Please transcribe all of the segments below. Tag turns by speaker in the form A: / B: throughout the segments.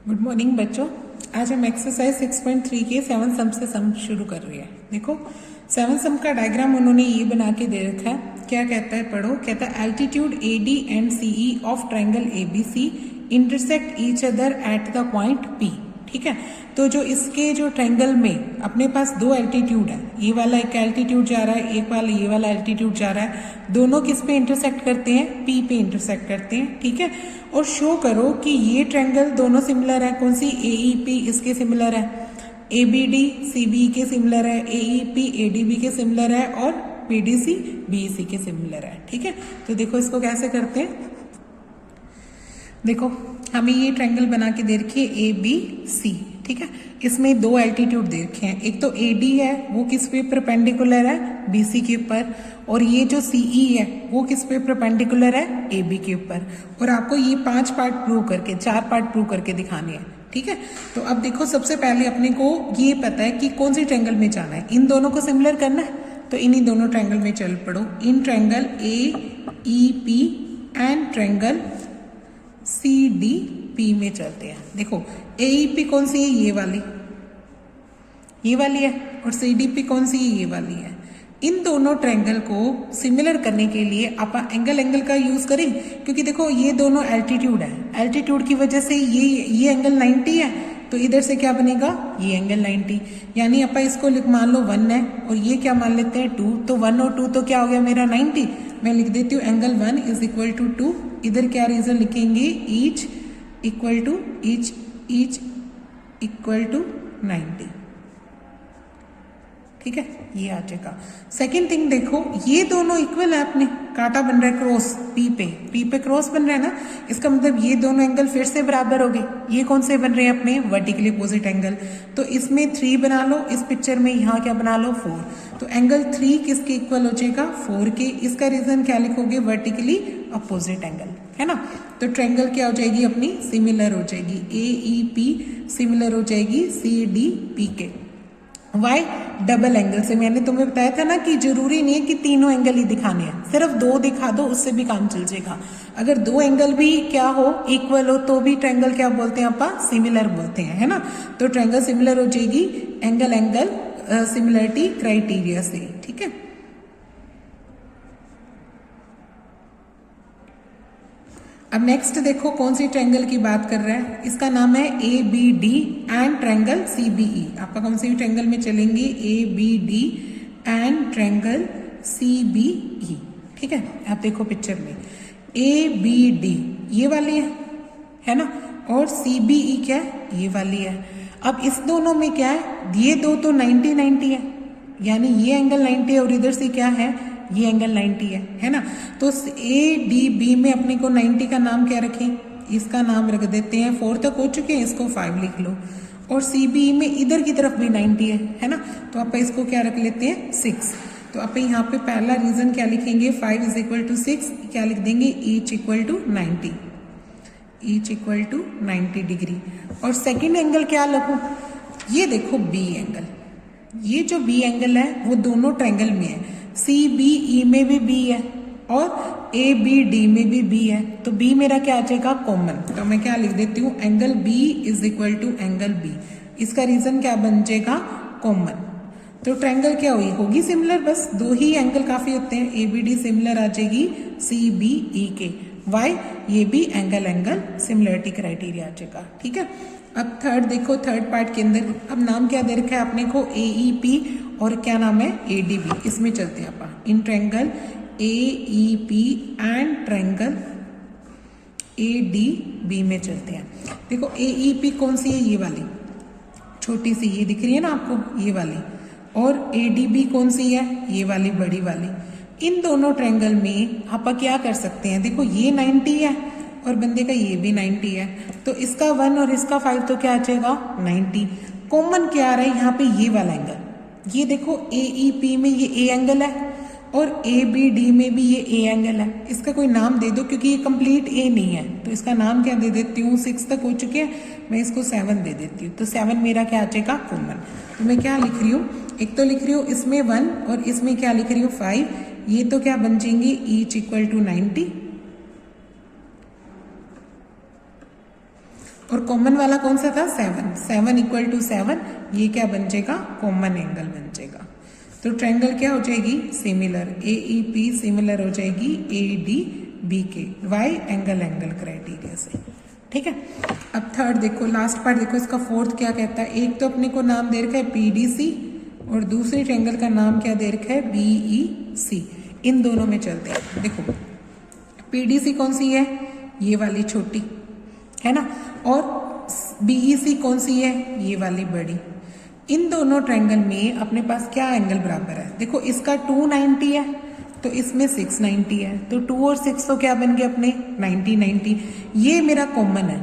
A: Good morning बच्चों। आज हम एक्सरसाइज 6.3 के 7 सम से सम शुरू कर रहे हैं। देखो 7 सम का डायग्राम उन्होंने ये बना के दे रखा है। क्या कहता है, पढ़ो। कहता है altitude AD and CE of triangle ABC intersect each other at the point P। ठीक है, तो जो इसके जो ट्रायंगल में अपने पास दो एल्टीट्यूड है, ये वाला एक एल्टीट्यूड जा रहा है, एक वाला ये वाला एल्टीट्यूड जा रहा है, दोनों किस पे इंटरसेक्ट करते हैं? P पे इंटरसेक्ट करते हैं। ठीक है, और शो करो कि ये ट्रायंगल दोनों सिमिलर है। कौन सी? AEP इसके सिमिलर है, ABD CBE के सिमिलर है, AEP ADB के सिमिलर है और BDC BEC के सिमिलर है। ठीक है, तो देखो इसको कैसे करते हैं। देखो हमें ये ट्रायंगल बना के दे रखी है ABC। ठीक है, इसमें दो एल्टीट्यूड दे रखे हैं। एक तो AD है, वो किस पे परपेंडिकुलर है? BC के ऊपर। और ये जो CE है वो किस पे परपेंडिकुलर है? AB के ऊपर। और आपको ये 5 पार्ट प्रूव करके, 4 पार्ट प्रूव करके दिखाने हैं। ठीक है, तो अब देखो सबसे पहले अपने को ये पता है कि कौन सी ट्रायंगल में जाना है। इन दोनों को सिमिलर करना है, तो इन्हीं दोनों ट्रायंगल में चल पड़ो। In triangle AEP and triangle CDP में चलते हैं। देखो AEP कौन सी है? ये वाली है। और CDP कौन सी है? ये वाली है। इन दोनों ट्रायंगल को सिमिलर करने के लिए आप एंगल का यूज करें, क्योंकि देखो ये दोनों एल्टीट्यूड है। एल्टीट्यूड की वजह से ये एंगल 90 है, तो इधर से क्या बनेगा? ये एंगल 90। यानी आप इसको मान लो 1 है और ये क्या मान लेते हैं 2, तो 1 और 2 तो क्या हो गया मेरा 90। मैं लिख देती हूँ एंगल 1 इज इक्वल टू 2। इधर क्या रीजन लिखेंगे? Each equal to 90। ठीक है, ये आ जाएगा। सेकेंड थिंग देखो, ये दोनों इक्वल है, अपने कांटा बन रहा है क्रॉस P पे क्रॉस बन रहा है ना, इसका मतलब ये दोनों एंगल फिर से बराबर हो गए। ये कौन से बन रहे हैं? अपने वर्टिकली अपोजिट एंगल। तो इसमें 3 बना लो, इस पिक्चर में यहाँ क्या बना लो? 4। तो एंगल 3 किसके इक्वल हो जाएगा? 4 के। इसका रीजन क्या लिखोगे? वर्टिकली अपोजिट एंगल, है ना। तो ट्रायंगल क्या हो जाएगी? अपनी सिमिलर हो जाएगी। AEP सिमिलर हो जाएगी CDP के। वाई? डबल एंगल से। मैंने तुम्हें बताया था ना कि जरूरी नहीं है कि तीनों एंगल ही दिखाने हैं, सिर्फ 2 दिखा दो, उससे भी काम चल जाएगा। अगर 2 एंगल भी क्या हो? इक्वल हो, तो भी ट्रायंगल क्या बोलते हैं? आप सिमिलर बोलते हैं, है ना। तो ट्रायंगल सिमिलर हो जाएगी एंगल सिमिलरिटी क्राइटेरिया से। ठीक है, अब नेक्स्ट देखो कौन सी ट्रायंगल की बात कर रहा है। इसका नाम है ABD एंड ट्रायंगल CBE। आप कौन सी ट्रायंगल में चलेंगे? ABD and triangle CBE। ठीक है, आप देखो पिक्चर में ABD ये वाली है ना, और CBE क्या है? ये वाली है। अब इस दोनों में क्या है? ये दो तो 90 है, यानी ये एंगल 90 है और इधर से क्या है? ये एंगल 90 है ना। तो ADB में अपने को 90 का नाम क्या रखें? इसका नाम रख देते हैं, 4 तक हो चुके हैं, इसको 5 लिख लो। और CBE में इधर की तरफ भी 90 है ना, तो आप इसको क्या रख लेते हैं? 6। तो आप यहाँ पे पहला रीजन क्या लिखेंगे? 5 इज इक्वल टू 6। क्या लिख देंगे? Each equal to 90 degree. और सेकेंड एंगल क्या लिखूं? ये देखो B एंगल। ये जो B एंगल है वो दोनों ट्रायंगल में है। CBE में भी B है और ABD में भी B है, तो B मेरा क्या आ जाएगा? कॉमन। तो मैं क्या लिख देती हूँ? Angle B is equal to angle B। इसका रीजन क्या बन जाएगा? कॉमन। तो ट्रायंगल क्या होगी? सिमिलर। बस 2 ही एंगल काफी होते हैं। ABD सिमिलर आ जाएगी CBE के। वाई? ये भी एंगल सिमिलरिटी क्राइटेरिया आ जाएगा। ठीक है, अब थर्ड देखो, थर्ड पार्ट के अंदर अब नाम क्या दे रखा है अपने को? AEP और क्या नाम है? ADB। इसमें चलते हैं आप। In triangle AEP and triangle ADB में चलते हैं। देखो AEP कौन सी है? ये वाली छोटी सी, ये दिख रही है ना आपको, ये वाली। और ADB कौन सी है? ये वाली बड़ी वाली। इन दोनों ट्रायंगल में आप क्या कर सकते हैं? देखो ये 90 है और बंदे का ये भी 90 है, तो इसका 1 और इसका 5 तो क्या आ जाएगा? 90। कॉमन क्या आ रहा है यहाँ पे? ये वाला एंगल। ये देखो AEP में ये A एंगल है और ABD में भी ये A एंगल है। इसका कोई नाम दे दो, क्योंकि ये कंप्लीट A नहीं है, तो इसका नाम क्या दे देती हूँ? 6 तक हो चुके हैं, मैं इसको 7 दे देती हूँ। तो 7 मेरा क्या आ जाएगा? कॉमन। तो मैं क्या लिख रही हूँ? एक तो लिख रही हूँ इसमें 1 और इसमें क्या लिख रही हूँ? 5। ये तो क्या बन जाएंगे? Each equal to 90। और कॉमन वाला कौन सा था 7, 7 इक्वल टू 7, ये क्या बन जाएगा कॉमन एंगल बन जाएगा। तो ट्रायंगल क्या हो जाएगी सिमिलर, AEP सिमिलर हो जाएगी ADBK, वाई एंगल क्राइटेरिया से। ठीक है, अब थर्ड देखो, लास्ट पार्ट देखो, इसका फोर्थ क्या कहता है। एक तो अपने को नाम दे रखा है PDC और दूसरी ट्रायंगल का नाम क्या दे रखा है BEC। इन दोनों में चलते हैं। देखो PDC कौन सी है, ये वाली छोटी है ना, और BEC कौन सी है, ये वाली बड़ी। इन दोनों ट्रायंगल में अपने पास क्या एंगल बराबर है, देखो इसका 290 है तो इसमें 690 है, तो 2 और 6 तो क्या बन गए अपने 90। ये मेरा कॉमन है,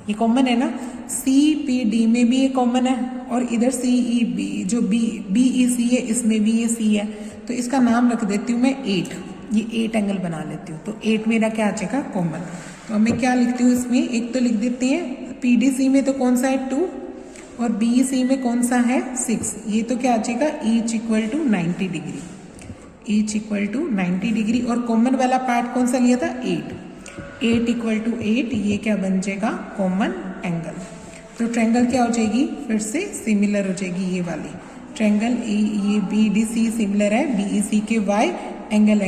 A: ये कॉमन है ना, CPD में भी ये कॉमन है और इधर CEB जो BEC है इसमें भी ये C है, तो इसका नाम रख देती हूँ मैं 8, ये 8 एंगल बना लेती हूँ। तो 8 मेरा क्या आ जाएगा कॉमन। तो मैं क्या लिखती हूँ इसमें, एक तो लिख देते हैं PDC में तो कौन सा है 2 और BEC में कौन सा है 6, ये तो क्या आ जाएगा each equal to 90 degree, each equal to 90 degree. और कॉमन वाला पार्ट कौन सा लिया था 8 इक्वल टू 8, ये क्या बन जाएगा कॉमन एंगल। तो ट्रायंगल क्या हो जाएगी फिर से सिमिलर हो जाएगी, ये वाली ट्रायंगल ये BDC सिमिलर है BEC के वाई एंगल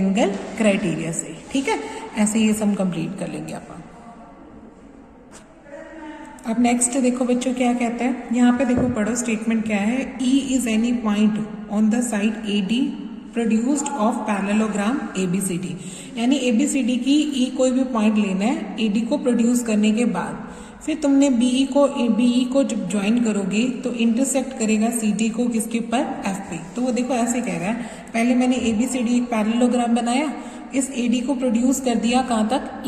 A: क्राइटेरिया से। ठीक है, ऐसे ये सम कंप्लीट कर लेंगे आप। अब नेक्स्ट देखो बच्चों क्या कहता है, यहाँ पे देखो पढ़ो स्टेटमेंट क्या है। E is any point on the side AD produced of parallelogram ABCD, यानी ABCD की E कोई भी पॉइंट लेना है AD को प्रोड्यूस करने के बाद, फिर तुमने BE को जब ज्वाइन करोगे तो इंटरसेक्ट करेगा CD को किसके ऊपर F पे। तो वो देखो ऐसे कह रहा है, पहले मैंने ABCD एक पैरेललोग्राम बनाया, इस AD को प्रोड्यूस कर दिया कहाँ तक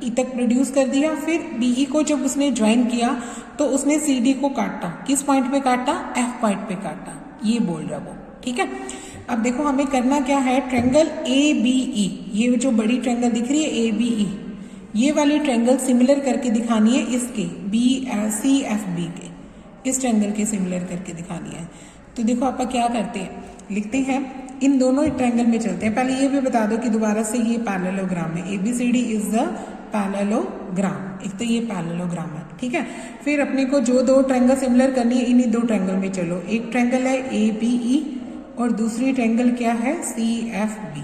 A: E तक प्रोड्यूस कर दिया, फिर BE को जब उसने ज्वाइन किया तो उसने CD को काटा, किस पॉइंट पे काटा F पॉइंट पे काटा, ये बोल रहा वो। ठीक है, अब देखो हमें करना क्या है, ट्रायंगल ABE, ये जो बड़ी ट्रायंगल दिख रही है ABE, ये वाली ट्रायंगल सिमिलर करके दिखानी है इसके CFB के, इस ट्रायंगल के सिमिलर करके दिखानी है। तो देखो आप क्या करते हैं, लिखते हैं इन दोनों ट्रायंगल में चलते हैं। पहले ये भी बता दो कि दोबारा से ये पैरेललोग्राम है, ABCD इज द पैरेललोग्राम, एक तो ये पैरेललोग्राम है। ठीक है, फिर अपने को जो दो ट्रायंगल सिमिलर करनी है इन्हीं दो ट्रायंगल में चलो, एक ट्रायंगल है ABE और दूसरी ट्रायंगल क्या है CFB।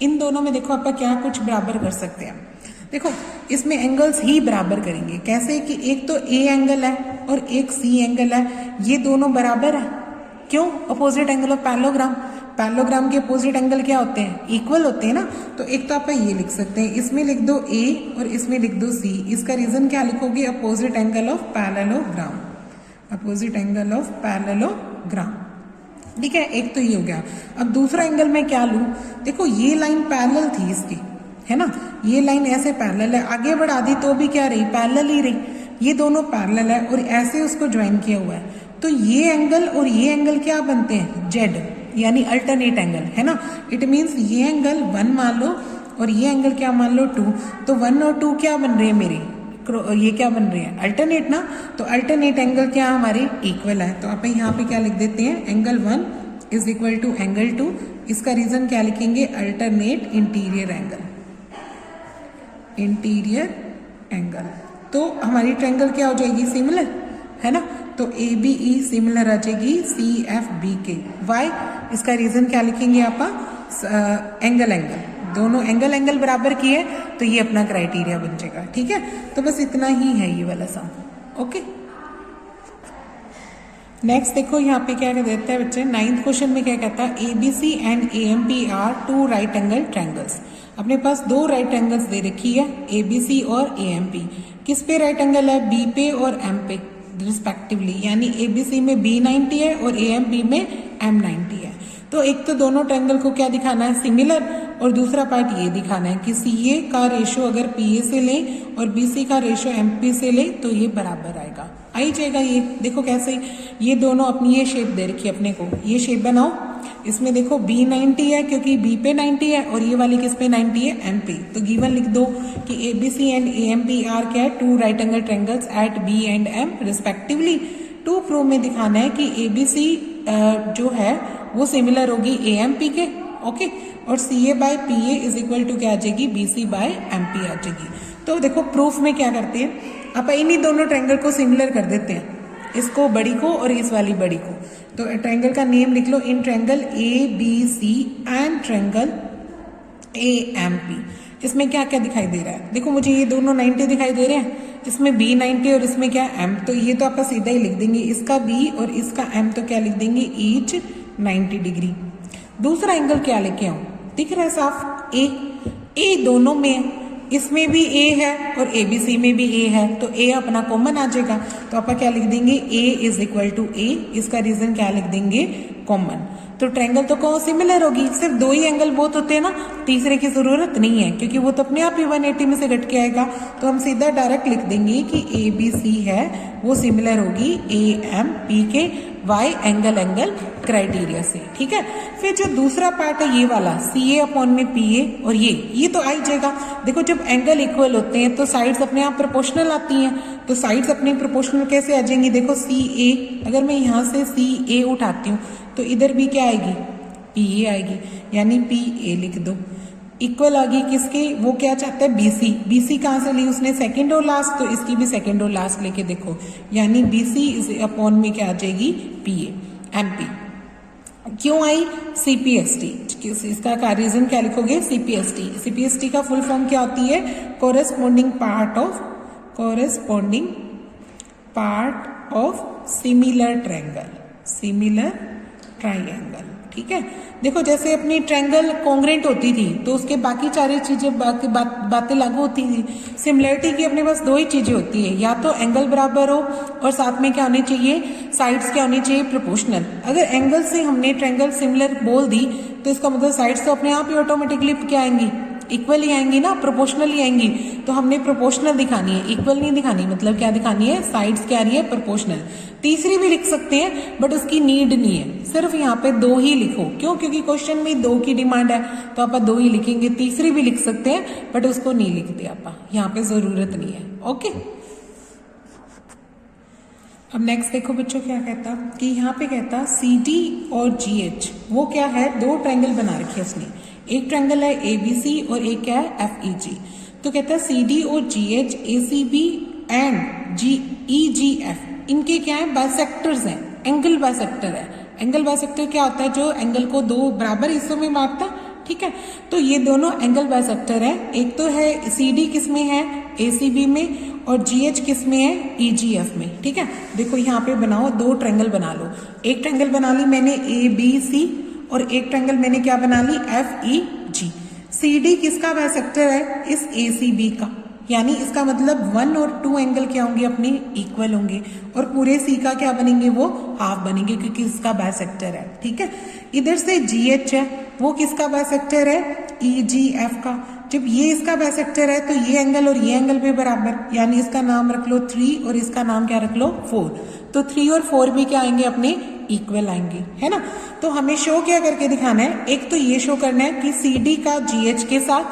A: इन दोनों में देखो आप क्या कुछ बराबर कर सकते हैं। देखो इसमें एंगल्स ही बराबर करेंगे, कैसे कि एक तो A एंगल है और एक C एंगल है, ये दोनों बराबर है। क्यों, opposite angle of parallelogram, parallelogram के अपोजिट एंगल क्या होते हैं इक्वल होते हैं ना। तो एक तो आप ये लिख सकते हैं, इसमें लिख दो A और इसमें लिख दो C, इसका रीजन क्या लिखोगे opposite angle of parallelogram, opposite angle of parallelogram. ठीक है, एक तो ये हो गया। अब दूसरा एंगल मैं क्या लूं, देखो ये लाइन पैरेलल थी इसकी, है ना, ये लाइन ऐसे पैरेलल है, आगे बढ़ा दी तो भी क्या रही पैरेलल ही रही, ये दोनों पैरेलल है और ऐसे उसको ज्वाइन किया हुआ है। तो ये एंगल और ये एंगल क्या बनते हैं Z, यानी अल्टरनेट एंगल, है ना। इट मीन्स ये एंगल 1 मान लो और ये एंगल क्या मान लो 2, तो 1 और 2 क्या बन रहे हैं मेरे, ये क्या बन रहे हैं अल्टरनेट ना। तो अल्टरनेट एंगल क्या हमारे इक्वल है, तो आप यहाँ पे क्या लिख देते हैं angle 1 is equal to angle 2, इसका रीजन क्या लिखेंगे alternate interior angle, interior angle. तो हमारी ट्रायंगल क्या हो जाएगी सिमिलर, है ना। तो ABE सिमिलर आ जाएगी CFB के, वाई, इसका रीजन क्या लिखेंगे आप एंगल, दोनों एंगल बराबर की है तो ये अपना क्राइटेरिया बन जाएगा। ठीक है, तो बस इतना ही है ये वाला सम। ओके, नेक्स्ट देखो यहाँ पे क्या देता है बच्चे, 9th क्वेश्चन में क्या कहता है, ABC and AMP are 2 right angle triangles. अपने पास 2 राइट एंगल्स दे रखी है ABC और AMP, किस पे राइट एंगल है B पे और M पे रिस्पेक्टिवली, यानी ABC में B90 है और AMP में M90 है। तो एक तो दोनों ट्रायंगल को क्या दिखाना है सिमिलर, और दूसरा पार्ट ये दिखाना है कि CA का रेशो अगर PA से लें और BC का रेशो MP से लें तो ये बराबर आएगा, आ ही जाएगा। ये देखो कैसे, ये दोनों अपनी ये शेप दे रखी है अपने को, ये शेप बनाओ, इसमें देखो B90 है क्योंकि B पे 90 है और ये वाली किस पे 90 है M पे। तो गिवन लिख दो कि ABC एंड AMP आर क्या है 2 right angle triangles at B and M respectively. 2 prove में दिखाना है कि ABC जो है वो सिमिलर होगी AMP के, ओके, और CA by PA is equal to क्या आ जाएगी BC बाय MP आ जाएगी। तो देखो प्रूफ में क्या करते हैं, आप इन्हीं दोनों ट्रायंगल को सिमिलर कर देते हैं, इसको बड़ी को और इस वाली बड़ी को। तो ट्रायंगल का नेम लिख लो, in triangle ABC and triangle AMP। इसमें क्या क्या दिखाई दे रहा है, देखो मुझे ये दोनों 90 दिखाई दे रहे हैं, इसमें B 90 और इसमें क्या M, तो ये तो आप सीधा ही लिख देंगे, इसका B और इसका M तो क्या लिख देंगे, ईच 90 डिग्री। दूसरा एंगल क्या लेके आऊं, दिख रहा है साफ, ए दोनों में है, इसमें भी A है और ABC में भी A है, तो A अपना कॉमन आ जाएगा, तो आप क्या लिख देंगे, A is equal to A, इसका रीजन क्या लिख देंगे, कॉमन। तो ट्रायंगल तो कौन सिमिलर होगी, सिर्फ दो ही एंगल बोथ होते हैं ना, तीसरे की जरूरत नहीं है, क्योंकि वो तो अपने आप ही 180 में से घट के आएगा, तो हम सीधा डायरेक्ट लिख देंगे कि ABC है वो सिमिलर होगी AMP के वाई एंगल क्राइटेरिया से, ठीक है। फिर जो दूसरा पार्ट है ये वाला CA अपॉन में PA, और ये तो आ ही जाएगा। देखो जब एंगल इक्वल होते हैं तो साइड्स अपने आप प्रोपोर्शनल आती हैं, तो साइड्स अपनी प्रोपोर्शनल कैसे आ जाएंगी, देखो CA, अगर मैं यहाँ से CA उठाती हूँ तो इधर भी क्या आएगी, PA आएगी, यानी PA लिख दो। इक्वल आ गई किसके, वो क्या चाहता है, BC कहाँ से ली उसने, सेकंड और लास्ट, तो इसकी भी सेकंड और लास्ट लेके देखो, यानी BC इज अपॉन में क्या आ जाएगी, PA MP। क्यों आई, CPST, इसका रीजन क्या लिखोगे, CPST का फुल फॉर्म क्या होती है, corresponding part of similar triangle, ठीक है। देखो जैसे अपनी ट्रायंगल कॉन्ग्रेंट होती थी तो उसके बाकी सारी चीजें बातें लागू होती थी। सिमिलरिटी की अपने पास दो ही चीजें होती है, या तो एंगल बराबर हो और साथ में क्या होनी चाहिए, साइड्स क्या होनी चाहिए, प्रोपोर्शनल। अगर एंगल से हमने ट्रायंगल सिमिलर बोल दी तो इसका मतलब साइड्स तो अपने आप ही ऑटोमेटिकली क्या आएंगी, इक्वल ही आएंगी ना, प्रोपोर्शनल ही आएंगी। तो हमने प्रोपोर्शनल दिखानी है, इक्वल नहीं दिखानी, मतलब क्या दिखानी है, साइड्स क्या आ रही है, प्रोपोर्शनल। तीसरी भी लिख सकते हैं बट उसकी नीड नहीं है, सिर्फ यहाँ पे दो ही लिखो, क्यों, क्योंकि क्वेश्चन में दो की डिमांड है, तो आप दो ही लिखेंगे। तीसरी भी लिख सकते हैं बट उसको नहीं लिखते, आप यहाँ पे जरूरत नहीं है, ओके। अब नेक्स्ट देखो बच्चों क्या कहता कि यहाँ पे कहता CD और GH, वो क्या है, दो ट्रायंगल बना रखे उसने, एक ट्रायंगल है ABC और एक क्या है, FEG। तो कहता है CD और GH ACB एंड EGF, इनके क्या है, बाइसेक्टर्स हैं, एंगल बाइसेक्टर है। एंगल बाइसेक्टर क्या होता है, जो एंगल को दो बराबर हिस्सों में बांटता है, ठीक है। तो ये दोनों एंगल बाइसेक्टर है, एक तो है CD किस में है, ACB में, और GH किस में है, EGF में, ठीक है। देखो यहाँ पे बनाओ, दो ट्रायंगल बना लो, एक ट्रायंगल बना ली मैंने ABC और एक ट्रायंगल मैंने क्या बना ली, FEG। CD किसका बाइसेक्टर है, इस ACB का, यानी इसका मतलब 1 और 2 एंगल क्या होंगे, अपने इक्वल होंगे, और पूरे C का क्या बनेंगे, वो हाफ बनेंगे, क्योंकि इसका बाइसेक्टर है, ठीक है। इधर से GH है, वो किसका बाइसेक्टर है, EGF का। जब ये इसका बाइसेक्टर है तो ये एंगल और ये एंगल भी बराबर, यानी इसका नाम रख लो 3 और इसका नाम क्या रख लो 4। तो 3 और 4 भी क्या आएंगे, अपने इक्वल आएंगे, है ना। तो हमें शो क्या करके दिखाना है, एक तो ये शो करना है कि CD का GH के साथ,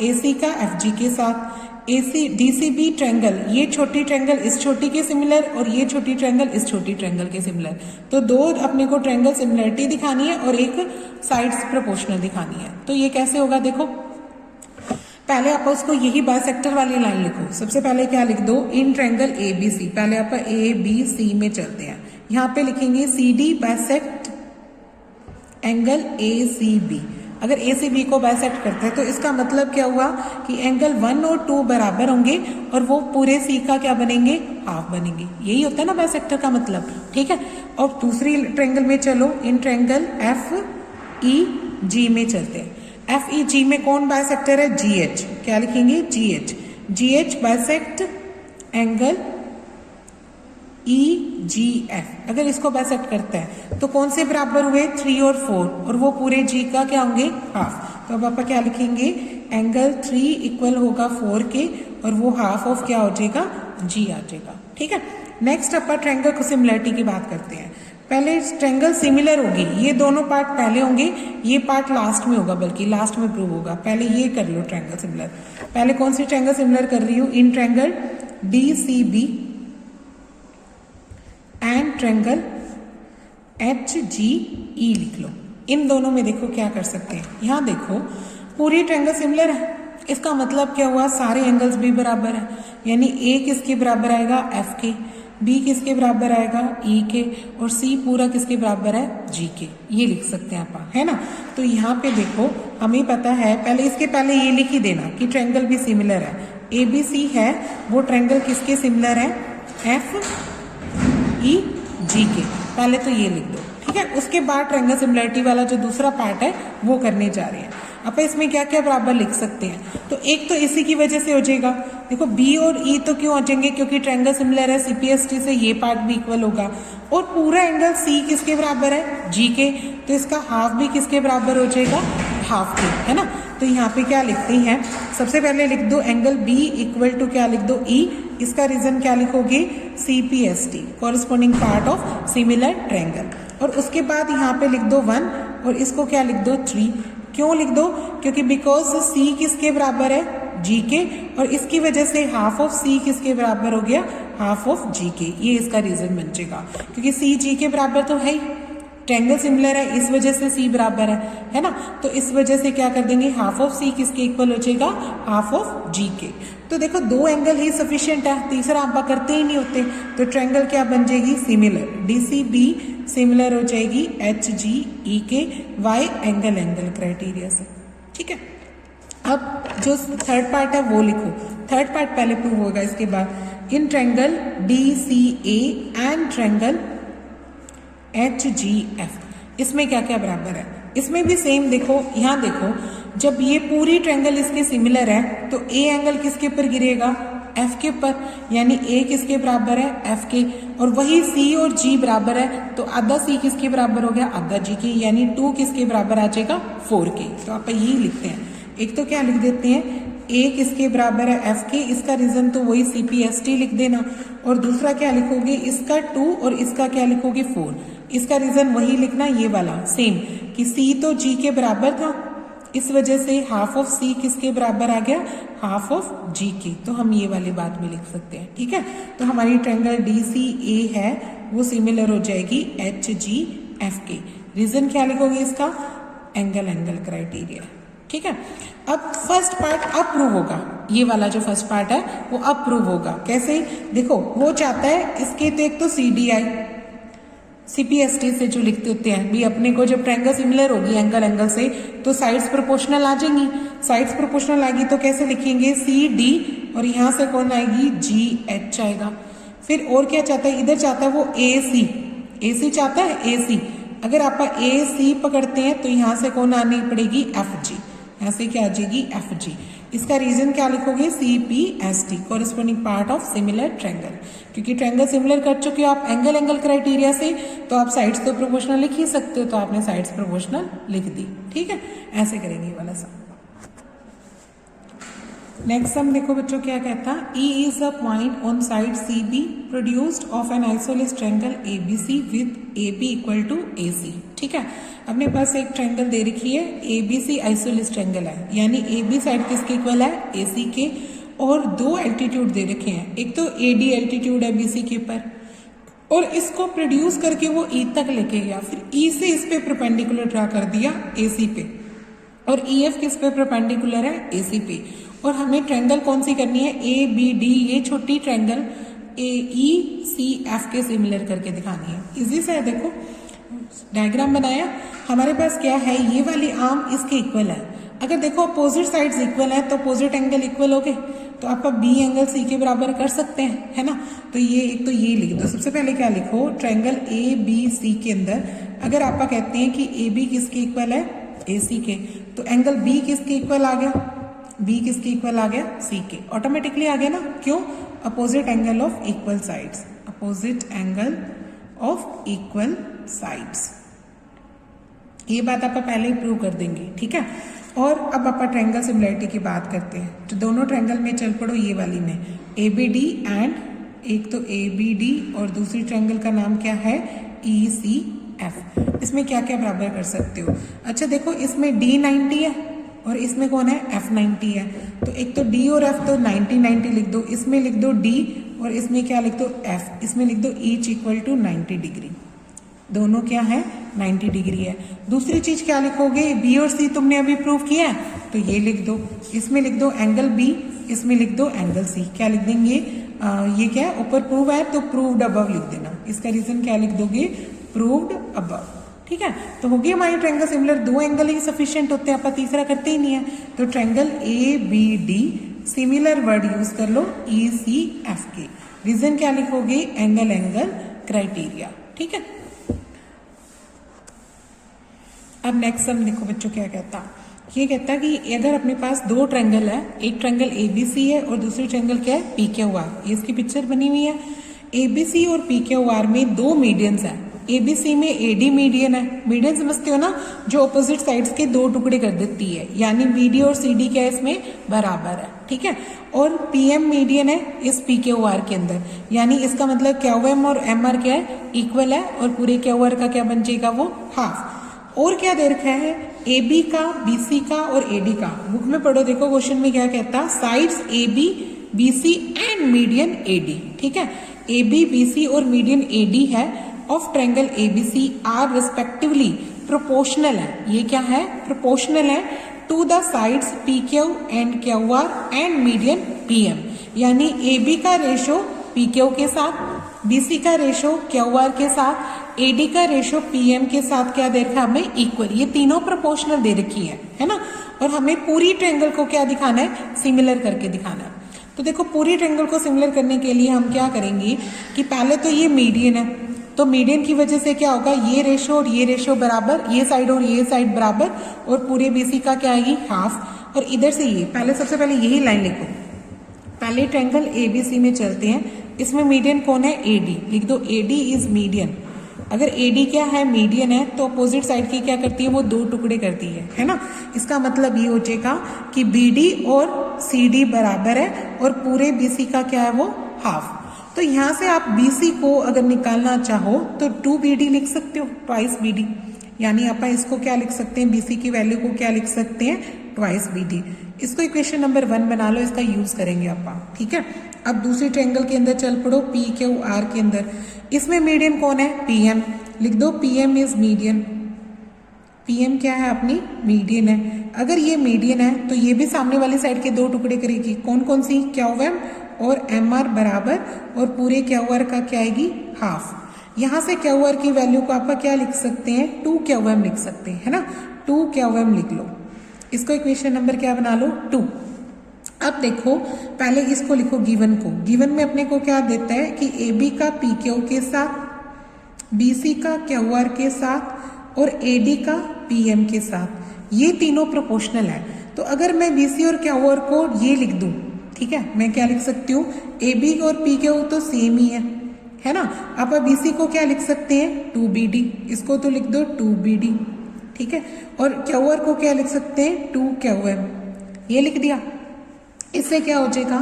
A: AC का FG के साथ, DCB ट्रायंगल, ये छोटी ट्रायंगल इस छोटी के सिमिलर और ये छोटी ट्रायंगल इस छोटी ट्रायंगल के सिमिलर। तो दो अपने को ट्रायंगल सिमिलरिटी दिखानी है और एक साइड्स प्रोपोर्शनल दिखानी है। तो ये कैसे होगा, देखो पहले आप उसको यही बाइसेक्टर वाली लाइन लिखो। सबसे पहले क्या लिख दो, इन ट्रायंगल ABC, पहले आप ABC में चलते हैं, यहाँ पे लिखेंगे CD बाइसेक्ट एंगल ACB। अगर ACB को बाइसेक्ट करते हैं तो इसका मतलब क्या हुआ कि एंगल 1 और 2 बराबर होंगे और वो पूरे C का क्या बनेंगे, हाफ बनेंगे। यही होता है ना बाइसेक्टर का मतलब, ठीक है। और दूसरी ट्रायंगल में चलो, इन ट्रायंगल FEG में चलते हैं। FEG में कौन बाइसेक्टर है, GH, क्या लिखेंगे, GH बाइसेक्ट एंगल EGF। अगर इसको बाइसेक्ट करता है तो कौन से बराबर हुए, 3 और 4, और वो पूरे G का क्या होंगे, हाफ। तो अब आप क्या लिखेंगे, एंगल 3 इक्वल होगा 4 के और वो हाफ ऑफ क्या हो जाएगा, G आ जाएगा, ठीक है। नेक्स्ट अपन ट्रायंगल को सिमिलरिटी की बात करते हैं। पहले ट्रायंगल सिमिलर होगी, ये दोनों पार्ट पहले होंगे, ये पार्ट लास्ट में होगा, बल्कि लास्ट में प्रूव होगा। पहले ये कर लो ट्रायंगल सिमिलर। पहले कौन सी ट्रायंगल सिमिलर कर रही हूँ, in triangle DCB and triangle HGE लिख लो। इन दोनों में देखो क्या कर सकते हैं, यहाँ देखो पूरी ट्रायंगल सिमिलर है, इसका मतलब क्या हुआ, सारे एंगल्स भी बराबर है, यानी ए किसके बराबर आएगा, एफ के, बी किसके बराबर आएगा, ई के, और सी पूरा किसके बराबर है, जी के। ये लिख सकते हैं आप, है ना। तो यहाँ पे देखो हमें पता है, पहले इसके पहले ये लिख ही देना कि ट्रायंगल भी सिमिलर है, ए बी सी है वो ट्रायंगल किसके सिमिलर है, एफ ई जी के, पहले तो ये लिख दो, ठीक है। उसके बाद ट्रायंगल सिमिलरिटी वाला जो दूसरा पार्ट है वो करने जा रहे हैं। अब इसमें क्या क्या बराबर लिख सकते हैं, तो एक तो इसी की वजह से हो जाएगा, देखो बी और ई तो क्यों आ जाएंगे, क्योंकि ट्रायंगल सिमिलर है, सीपीएसटी से ये पार्ट भी इक्वल होगा, और पूरा एंगल सी किसके बराबर है, जी के, तो इसका हाफ भी किसके बराबर हो जाएगा, हाफ के, है ना। तो यहाँ पे क्या लिखते हैं, सबसे पहले लिख दो एंगल बी इक्वल टू क्या लिख दो, ई, इसका रीजन क्या लिखोगे, CPST, corresponding part of similar triangle, और उसके बाद यहाँ पे लिख दो 1 और इसको क्या लिख दो 3। क्यों लिख दो, क्योंकि बिकॉज सी किसके बराबर है, जी के, और इसकी वजह से हाफ ऑफ सी किसके बराबर हो गया, हाफ ऑफ जी के, ये इसका रीजन बन जाएगा, क्योंकि सी जी के बराबर तो है ही, ट्रायंगल सिमिलर है, इस वजह से सी बराबर है ना। तो इस वजह से क्या कर देंगे, हाफ ऑफ सी किसके इक्वल हो जाएगा, हाफ ऑफ जी के। तो देखो दो एंगल ही सफिशिएंट है, तीसरा आप करते ही नहीं होते, तो ट्रायंगल क्या बन जाएगी, similar, D C B similar हो जाएगी एच जी ई के, वाई एंगल एंगल क्राइटेरिया से, ठीक है। अब जो थर्ड पार्ट है वो लिखो, थर्ड पार्ट पहले प्रूव होगा, इसके बाद in triangle D C A and triangle H G F, इसमें क्या क्या बराबर है, इसमें भी सेम देखो, यहाँ देखो जब ये पूरी ट्रायंगल इसके सिमिलर है तो ए एंगल किसके ऊपर गिरेगा, एफ के ऊपर, यानी ए किसके बराबर है, एफ के, और वही सी और जी बराबर है, तो आधा सी किसके बराबर हो गया, आधा जी के, यानी 2 किसके बराबर आ जाएगा, 4 के। तो आप यही लिखते हैं, एक तो क्या लिख देते हैं, ए किसके बराबर है, एफ के, इसका रीजन तो वही सीपीएसटी लिख देना, और दूसरा क्या लिखोगे, इसका 2 और इसका क्या लिखोगे 4, इसका रीजन वही लिखना, ये वाला सेम, कि सी तो जी के बराबर था, इस वजह से हाफ ऑफ सी किसके बराबर आ गया, हाफ ऑफ जी के, तो हम ये वाली बात भी लिख सकते हैं, ठीक है। तो हमारी ट्रायंगल डी सी ए है वो सिमिलर हो जाएगी एच जी एफ के, रीजन क्या लिखोगे इसका, एंगल एंगल क्राइटेरिया, ठीक है। अब फर्स्ट पार्ट अब प्रूव होगा, ये वाला जो फर्स्ट पार्ट है वो अब प्रूव होगा, कैसे, देखो वो चाहता है इसके तो एक तो सी डी आई, सीपीएसटी से जो लिखते होते हैं भी, अपने को जब ट्रायंगल सिमिलर होगी एंगल एंगल से तो साइड्स प्रोपोर्शनल आ जाएंगी, साइड्स प्रोपोर्शनल आएगी तो कैसे लिखेंगे, सी डी, और यहाँ से कौन आएगी, जी एच आएगा। फिर और क्या चाहता है, इधर चाहता है वो ए सी चाहता है, ए सी, अगर आप ए सी पकड़ते हैं तो यहाँ से कौन आनी पड़ेगी, एफ जी, यहाँ से क्या आ जाएगी, एफ जी, इसका रीजन क्या लिखोगे, C P S T, corresponding part of similar triangle, क्योंकि ट्रायंगल सिमिलर कर चुके हो आप एंगल एंगल क्राइटेरिया से, तो आप साइड्स तो प्रोपोर्शनल लिख ही सकते हो, तो आपने साइड्स प्रोपोर्शनल लिख दी, ठीक है। ऐसे करेंगे ये वाला सम। नेक्स्ट सम देखो बच्चों क्या कहता है, E is a point on side C B produced of an isosceles triangle A B C with A B equal to A C, ठीक है। अपने पास एक ट्रायंगल दे रखी है, A B C isosceles triangle है, यानी ए बी साइड किसके इक्वल है, ए सी के, और 2 एल्टीट्यूड दे रखे हैं, एक तो ए डी एल्टीट्यूड है बी सी के ऊपर, और इसको प्रोड्यूस करके वो ई तक लेके गया, फिर ई से इस पे परपेंडिकुलर ड्रा कर दिया ए सी पे, और ई एफ किस पे परपेंडिकुलर है, ए सी पे, और हमें ट्रायंगल कौन सी करनी है, ए बी डी, ये छोटी triangle A E C F के सिमिलर करके दिखानी है, इजी से है। देखो डायग्राम बनाया, हमारे पास क्या है, ये वाली आर्म इसके इक्वल है, अगर देखो अपोजिट साइड्स इक्वल है तो अपोजिट एंगल इक्वल हो गए, तो आप बी एंगल सी के बराबर कर सकते हैं, है ना। तो ये एक तो ये लिख दो, सबसे पहले क्या लिखो, ट्रायंगल ए बी सी के अंदर अगर आप कहते हैं कि ए बी किसके इक्वल है, ए सी के, तो एंगल बी किसके इक्वल आ गया, बी किसके इक्वल आ गया, सी के, ऑटोमेटिकली आ गया ना, क्यों, opposite angle of equal sides, opposite angle of equal sides, ये बात आप पहले ही प्रूव कर देंगे, ठीक है। और अब आप ट्रायंगल सिमिलरिटी की बात करते हैं, तो दोनों ट्रायंगल में चल पड़ो, ये वाली में ए बी डी एंड, एक तो ए बी डी और दूसरी ट्रायंगल का नाम क्या है, ई सी एफ, इसमें क्या क्या बराबर कर सकते हो। अच्छा देखो इसमें डी 90 है और इसमें कौन है, एफ 90 है, तो एक तो डी और एफ तो 90 लिख दो, इसमें लिख दो डी और इसमें क्या लिख दो, एफ, इसमें लिख दो ईच इक्वल टू 90 डिग्री, दोनों क्या है 90 डिग्री है। दूसरी चीज क्या लिखोगे, बी और सी तुमने अभी प्रूव किया है तो ये लिख दो, इसमें लिख दो एंगल बी, इसमें लिख दो एंगल सी। क्या लिख देंगे, ये क्या है ऊपर प्रूव है तो प्रूव्ड अबव लिख देना, इसका रीजन क्या लिख दोगे, प्रूव्ड अबव। ठीक है, तो हो गया हमारी ट्रायंगल सिमिलर, दो एंगल ही सफिशिएंट होते हैं, आप तीसरा करते ही नहीं है। तो triangle A B D similar word use कर लो ई सी एफ के। रीजन क्या लिखोगे, एंगल एंगल क्राइटेरिया। ठीक है, अब नेक्स्ट सम देखो बच्चों क्या कहता, ये कहता कि अगर अपने पास दो ट्रायंगल है, एक ट्रायंगल एबीसी है और दूसरी ट्रायंगल क्या है पीक्यूआर, ये इसकी पिक्चर बनी हुई है। एबीसी और पीक्यूआर में दो मीडियंस है, एबीसी में एडी मीडियन है, मीडियन समझते हो ना, जो ऑपोजिट साइड्स के दो टुकड़े कर देती है, यानी बीडी और सीडी क्या है इसमें बराबर है। ठीक है, और पीएम मीडियन है इस पीक्यूआर के अंदर, यानी इसका मतलब क्यूएम और एमआर क्या है इक्वल है, और पूरे क्यूआर का क्या बन जाएगा वो हाफ। और क्या दे रखा है, ए बी का, बी सी का और ए डी का। बुक में पढ़ो, देखो क्वेश्चन में क्या कहता, sides A B B C and median A D. ठीक है, ए बी बी सी और मीडियन ए डी है of triangle A B C are respectively proportional है, ये क्या है प्रोपोर्शनल है to the sides P Q and Q R and median P M, यानी ए बी का रेशो पी क्यू के साथ, बीसी का रेशो क्यू आर के साथ, एडी का रेशो पीएम के साथ क्या दे रखा है हमें इक्वल, ये तीनों प्रोपोर्शनल दे रखी है ना। और हमें पूरी ट्रायंगल को क्या दिखाना है, सिमिलर करके दिखाना है। तो देखो पूरी ट्रायंगल को सिमिलर करने के लिए हम क्या करेंगे कि पहले तो ये मीडियन है, तो मीडियन की वजह से क्या होगा, ये रेशो और ये रेशो बराबर, ये साइड और ये साइड बराबर, और पूरे बीसी का क्या आएगी हाफ, और इधर से ये पहले सबसे पहले यही लाइन लिखो, पहले ट्रायंगल एबीसी में चलते हैं, इसमें मीडियन कौन है एडी, लिख दो एडी इज मीडियन। अगर एडी क्या है मीडियन है तो अपोजिट साइड की क्या करती है वो दो टुकड़े करती है ना। इसका मतलब ये हो जाएगा कि बीडी और सीडी बराबर है और पूरे बीसी का क्या है वो हाफ। तो यहाँ से आप बीसी को अगर निकालना चाहो तो 2BD लिख सकते हो, ट्वाइस BD, यानी आप इसको क्या लिख सकते हैं, बीसी की वैल्यू को क्या लिख सकते हैं ट्वाइस BD। इसको इक्वेशन नंबर 1 बना लो, इसका यूज करेंगे आप। ठीक है, अब दूसरी ट्रायंगल के अंदर चल पड़ो पी क्यू आर के अंदर, इसमें मीडियन कौन है पीएम, लिख दो पीएम इज मीडियन, पीएम क्या है अपनी मीडियन है। अगर ये मीडियन है तो ये भी सामने वाली साइड के दो टुकड़े करेगी, कौन कौन सी, क्यूएम और एमआर बराबर, और पूरे क्यूआर का क्या आएगी हाफ। यहाँ से क्यूआर की वैल्यू को आप क्या लिख सकते हैं 2 क्यूएम लिख सकते हैं, है ना, 2 क्यूएम लिख लो, इसको इक्वेशन नंबर क्या बना लो 2। अब देखो पहले इसको लिखो गिवन को, गिवन में अपने को क्या देता है कि ए बी का पी क्यू के साथ, बी सी का क्यू आर के साथ और ए डी का पी एम के साथ, ये तीनों प्रोपोर्शनल है। तो अगर मैं बी सी और क्यू आर को ये लिख दूं, ठीक है, मैं क्या लिख सकती हूँ ए बी और पी क्यू तो सेम ही है ना। आप बी सी को क्या लिख सकते हैं 2BD, इसको तो लिख दो 2BD, ठीक है, और क्यू आर को क्या लिख सकते हैं 2QM, ये लिख दिया। इससे क्या हो जाएगा,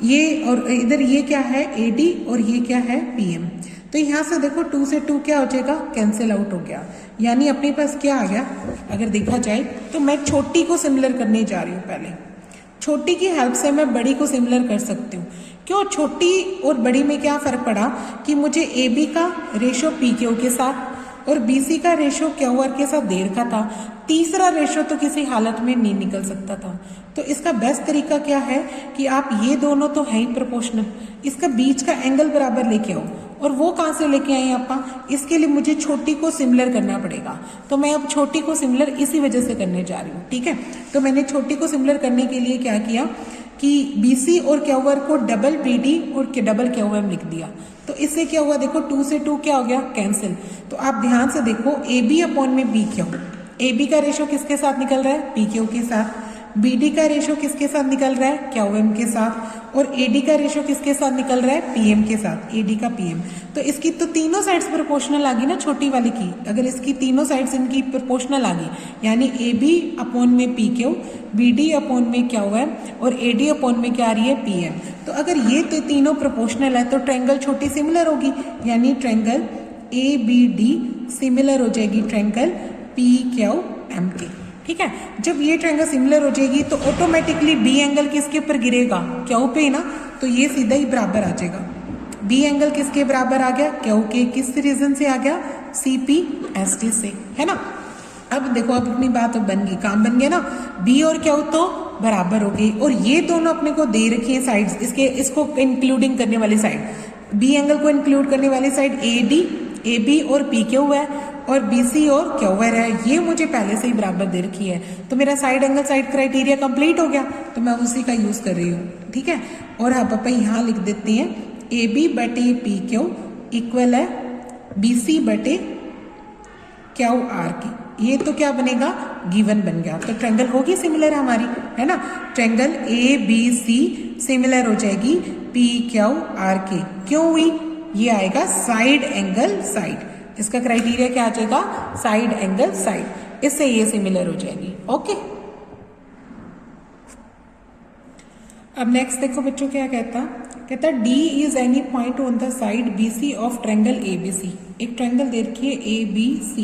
A: ये और इधर ये क्या है एडी और ये क्या है पीएम, तो यहाँ से देखो 2 से 2 क्या हो जाएगा कैंसिल आउट हो गया, यानी अपने पास क्या आ गया। अगर देखा जाए तो मैं छोटी को सिमिलर करने जा रही हूँ, पहले छोटी की हेल्प से मैं बड़ी को सिमिलर कर सकती हूँ। क्यों, छोटी और बड़ी में क्या फर्क पड़ा कि मुझे ए बी का रेशो पी क्यू के साथ और बी सी का रेशो क्यू आर के साथ दे रखा था, तीसरा रेशो तो किसी हालत में नहीं निकल सकता था। तो इसका बेस्ट तरीका क्या है कि आप ये दोनों तो है ही प्रोपोर्शनल, इसका बीच का एंगल बराबर लेके आओ, और वो कहाँ से लेके आए आप, इसके लिए मुझे छोटी को सिमिलर करना पड़ेगा। तो मैं अब छोटी को सिमिलर इसी वजह से करने जा रही हूँ, ठीक है। तो मैंने छोटी को सिमिलर करने के लिए क्या किया कि BC और क्यूआर को डबल BD और डबल QM लिख दिया। तो इससे क्या हुआ, देखो 2 से 2 क्या हो गया कैंसिल। तो आप ध्यान से देखो AB अपॉन में BQ, AB का रेशो किसके साथ निकल रहा है PQ के साथ, BD का रेशो किसके साथ निकल रहा है QM के साथ, और AD का रेशो किसके साथ निकल रहा है PM के साथ, AD का PM। तो इसकी तो तीनों साइड्स प्रोपोर्शनल आ गई ना छोटी वाली की, अगर इसकी तीनों साइड्स इनकी प्रोपोर्शनल आ गई, यानी AB अपॉन में PQ, BD अपॉन में QM और AD अपॉन में क्या आ रही है PM। तो अगर ये तीनों प्रोपोर्शनल है तो ट्रायंगल छोटी सिमिलर होगी, यानी ट्रायंगल ABD सिमिलर हो जाएगी ट्रायंगल PQM के, ठीक है। जब ये ट्रायंगल सिमिलर हो जाएगी तो ऑटोमेटिकली बी एंगल किसके ऊपर गिरेगा, क्यू पे ना, तो ये सीधा ही बराबर आ जाएगा। बी एंगल किसके बराबर आ गया, क्यू के। किस रीजन से आ गया, CP ST से, है ना। अब देखो अब अपनी बात बन गई, काम बन गया ना, बी और क्यू तो बराबर हो गई और ये दोनों अपने को दे रखी है साइड्स, इसको इंक्लूडिंग करने वाली साइड, बी एंगल को इंक्लूड करने वाली साइड AD AB और PQ है और BC और QR है, ये मुझे पहले से ही बराबर दे रखी है। तो मेरा side angle side criteria complete हो गया, तो मैं उसी का यूज कर रही हूँ, ठीक है। और अब अपन यहाँ लिख देते हैं AB बटे PQ इक्वल है BC बटे QR की, ये तो क्या बनेगा, गिवन बन गया। तो ट्रायंगल होगी सिमिलर हमारी, है ना, ट्रायंगल ABC सिमिलर हो जाएगी PQR के। क्यों हुई, ये आएगा साइड एंगल साइड, इसका क्राइटेरिया क्या आ जाएगा, साइड एंगल साइड, इससे ये सिमिलर हो जाएगी। ओके, अब नेक्स्ट देखो बच्चों क्या कहता D is any point on the side BC of triangle ABC। एक ट्रायंगल दे रखी है ABC,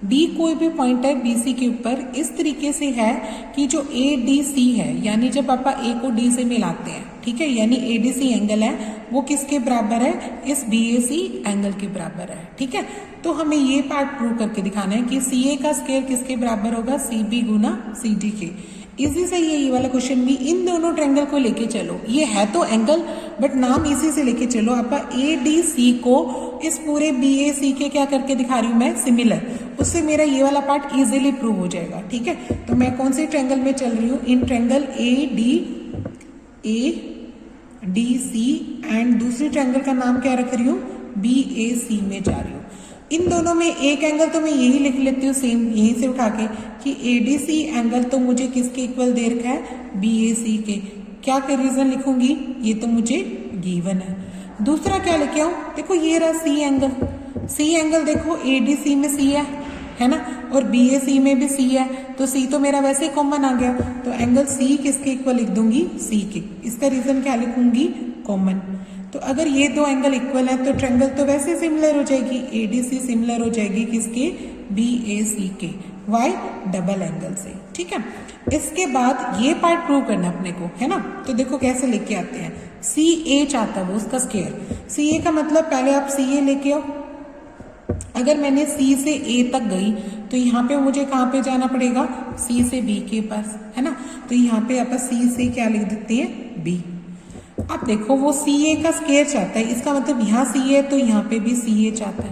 A: D कोई भी पॉइंट है BC के ऊपर इस तरीके से है कि जो ADC है, यानी जब आप A को D से मिलाते हैं, ठीक है, यानी ADC एंगल है वो किसके बराबर है, इस BAC एंगल के बराबर है, ठीक है। तो हमें ये पार्ट प्रूव करके दिखाना है कि CA का स्क्वायर किसके बराबर होगा, CB गुना CD के। इसी से ये वाला क्वेश्चन भी, इन दोनों ट्रायंगल को लेके चलो, ये है तो एंगल बट नाम इसी से लेके चलो। आप ADC को इस पूरे BAC के क्या करके दिखा रही हूं मैं, सिमिलर, उससे मेरा ये वाला पार्ट इजीली प्रूव हो जाएगा, ठीक है। तो मैं कौन से ट्रायंगल में चल रही हूँ, इन ट्रायंगल ADC एंड दूसरी ट्रायंगल का नाम क्या रख रही हूँ, BAC में जा रही हूँ। इन दोनों में एक एंगल तो मैं यही लिख लेती हूँ सेम, यहीं से उठा के, कि ADC एंगल तो मुझे किसके इक्वल दे रखा है, BAC के। क्या के रीजन लिखूंगी, ये तो मुझे गिवन है। दूसरा क्या लेके आऊं, देखो ये रहा C एंगल देखो ADC में C है ना, और BAC में भी C है, तो C तो मेरा वैसे कॉमन आ गया, तो एंगल C किसके इक्वल लिख दूंगी, C के। इसका रीजन क्या लिखूंगी, कॉमन। तो अगर ये दो एंगल इक्वल है तो ट्रायंगल तो वैसे सिमिलर हो जाएगी, ADC सिमिलर हो जाएगी किसके, BAC के, वाई डबल एंगल से, ठीक है। इसके बाद ये पार्ट प्रूव करना अपने को, है ना। तो देखो कैसे लेके आते हैं, CA चाहता है वो, उसका स्क्वायर। CA का मतलब पहले आप CA लेके आओ, अगर मैंने C से A तक गई तो यहाँ पे मुझे कहाँ पे जाना पड़ेगा, C से B के पास, है ना। तो यहाँ पे आप C से क्या लिख देते हैं, B। अब देखो वो CA का स्क्वायर चाहता है, इसका मतलब यहाँ CA है तो यहाँ पे भी CA चाहता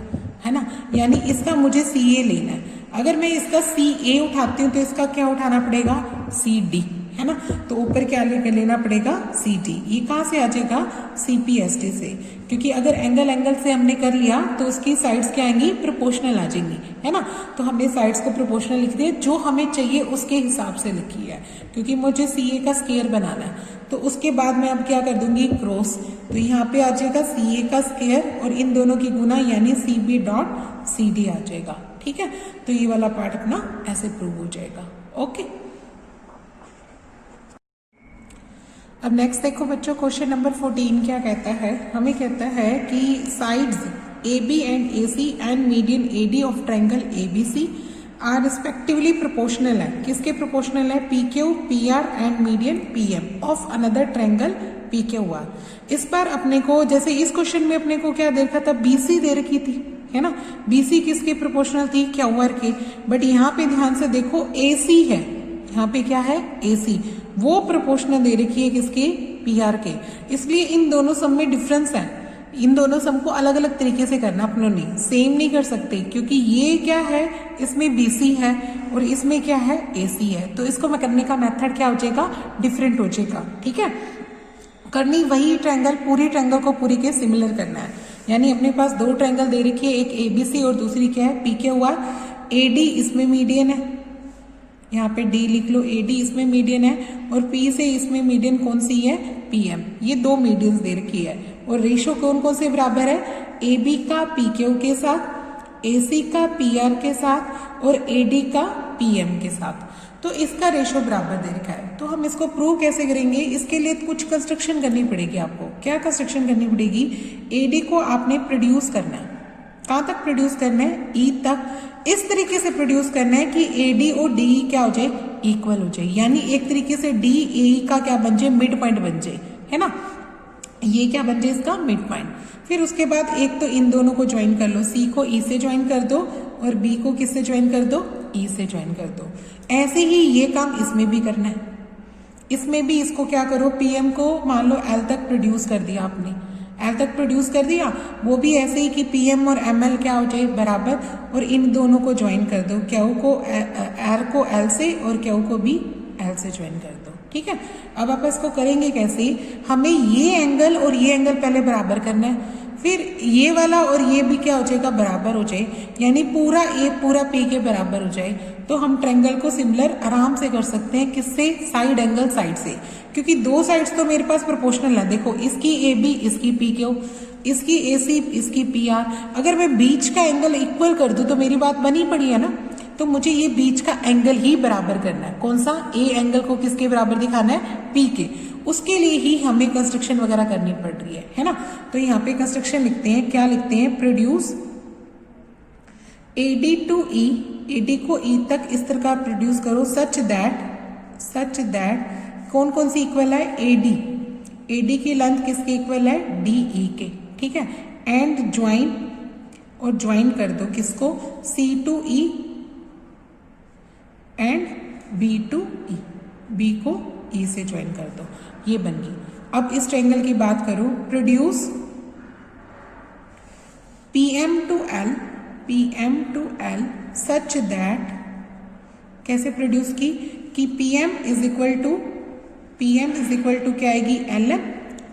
A: है ना, यानी इसका मुझे CA लेना है। अगर मैं इसका CA उठाती हूँ तो इसका क्या उठाना पड़ेगा, CD, है ना। तो ऊपर क्या लेना पड़ेगा, CD। ये कहाँ से आ जाएगा, CPST से, क्योंकि अगर एंगल से हमने कर लिया तो उसकी साइड्स क्या आएंगी, प्रोपोर्शनल आ जाएंगी, है ना। तो हमने साइड्स को प्रोपोर्शनल लिख दिया, जो हमें चाहिए उसके हिसाब से लिखी है, क्योंकि मुझे CA का स्क्वायर बनाना है। तो उसके बाद मैं अब क्या कर दूंगी, क्रॉस, तो यहाँ पे आ जाएगा CA का स्क्वायर और इन दोनों की गुना, यानी CB डॉट CD आ जाएगा, ठीक है। तो ये वाला पार्ट अपना ऐसे प्रूव हो जाएगा। ओके, अब नेक्स्ट देखो बच्चों, क्वेश्चन नंबर 14 क्या कहता है, हमें कहता है कि sides AB and AC and median AD of triangle ABC are respectively proportional है, किसके प्रोपोर्शनल है, PQ PR and median PM of another triangle PQR। इस बार अपने को, जैसे इस क्वेश्चन में अपने को क्या दे रखा था, BC दे रखी थी, है ना। BC किसके प्रोपोर्शनल थी, QR के, बट यहाँ पे ध्यान से देखो AC है, यहाँ पे क्या है, AC, वो प्रोपोर्शनल दे रखी है किसके, PR के। इसलिए इन दोनों सम में डिफरेंस है, इन दोनों सम को अलग अलग तरीके से करना, अपनों ने सेम नहीं कर सकते, क्योंकि ये क्या है, इसमें BC है और इसमें क्या है, AC है। तो इसको मैं करने का मेथड क्या हो जाएगा, डिफरेंट हो जाएगा, ठीक है। करनी वही ट्रायंगल, पूरी ट्रायंगल को पूरी के सिमिलर करना है, यानी अपने पास दो ट्रायंगल दे रखी है, एक ABC और दूसरी क्या है, PQR। AD इसमें मीडियन है, यहाँ पे D लिख लो, AD इसमें मीडियन है, और P से इसमें मीडियन कौन सी है, PM। ये दो मीडियंस दे रखी है, और रेशो कौन कौन से बराबर है, AB का PQ के साथ, AC का PR के साथ और AD का PM के साथ। तो इसका रेशो बराबर दे रखा है। तो हम इसको प्रूव कैसे करेंगे, इसके लिए कुछ कंस्ट्रक्शन करनी पड़ेगी आपको। क्या कंस्ट्रक्शन करनी पड़ेगी, AD को आपने प्रोड्यूस करना है, कहाँ तक प्रोड्यूस करना है, E तक। इस तरीके से प्रोड्यूस करना है कि AD और DE क्या हो जाए, इक्वल हो जाए, यानी एक तरीके से DE का क्या बन जाए, मिड पॉइंट बन जाए, है ना। ये क्या बन जाए इसका मिड पॉइंट। फिर उसके बाद एक तो इन दोनों को ज्वाइन कर लो, सी को ई से ज्वाइन कर दो और बी को किससे ज्वाइन कर दो, ई से ज्वाइन कर दो। ऐसे ही ये काम इसमें भी करना है। इसमें भी इसको क्या करो, पीएम को मान लो एल तक प्रोड्यूस कर दिया आपने, एल तक प्रोड्यूस कर दिया, वो भी ऐसे ही कि पीएम और एमएल क्या हो जाए बराबर, और इन दोनों को ज्वाइन कर दो, क्यू को आर को एल से और क्यू को भी एल से ज्वाइन कर दो। ठीक है, अब आप इसको करेंगे कैसे, हमें ये एंगल और ये एंगल पहले बराबर करना है, फिर ये वाला और ये भी क्या हो जाएगा, बराबर हो जाए, यानी पूरा ए पूरा पी के बराबर हो जाए। तो हम ट्रायंगल को सिमिलर आराम से कर सकते हैं, किससे, साइड एंगल साइड से, क्योंकि दो साइड्स तो मेरे पास प्रोपोर्शनल है। देखो इसकी ए बी, इसकी पी क्यू, इसकी ए सी, इसकी पी आर। अगर मैं बीच का एंगल इक्वल कर दूं तो मेरी बात बनी पड़ी है ना, तो मुझे ये बीच का एंगल ही बराबर करना है। कौन सा, ए एंगल को किसके बराबर दिखाना है, पी के। उसके लिए ही हमें कंस्ट्रक्शन वगैरह करनी पड़ रही है ना। तो यहाँ पे कंस्ट्रक्शन लिखते हैं, क्या लिखते हैं, produce AD to E, AD को ई तक इस तरह का प्रोड्यूस करो सच दैट कौन कौन सी इक्वल है, एडी, एडी की लेंथ किसके इक्वल है, डी ई के। ठीक है, एंड ज्वाइन, और ज्वाइन कर दो किसको, C to E and B to E, B को ई से ज्वाइन कर दो, ये बन गई। अब इस ट्रायंगल की बात करो, produce PM to L such that, कैसे प्रोड्यूस की कि पीएम इज इक्वल टू क्या आएगी, एल एम।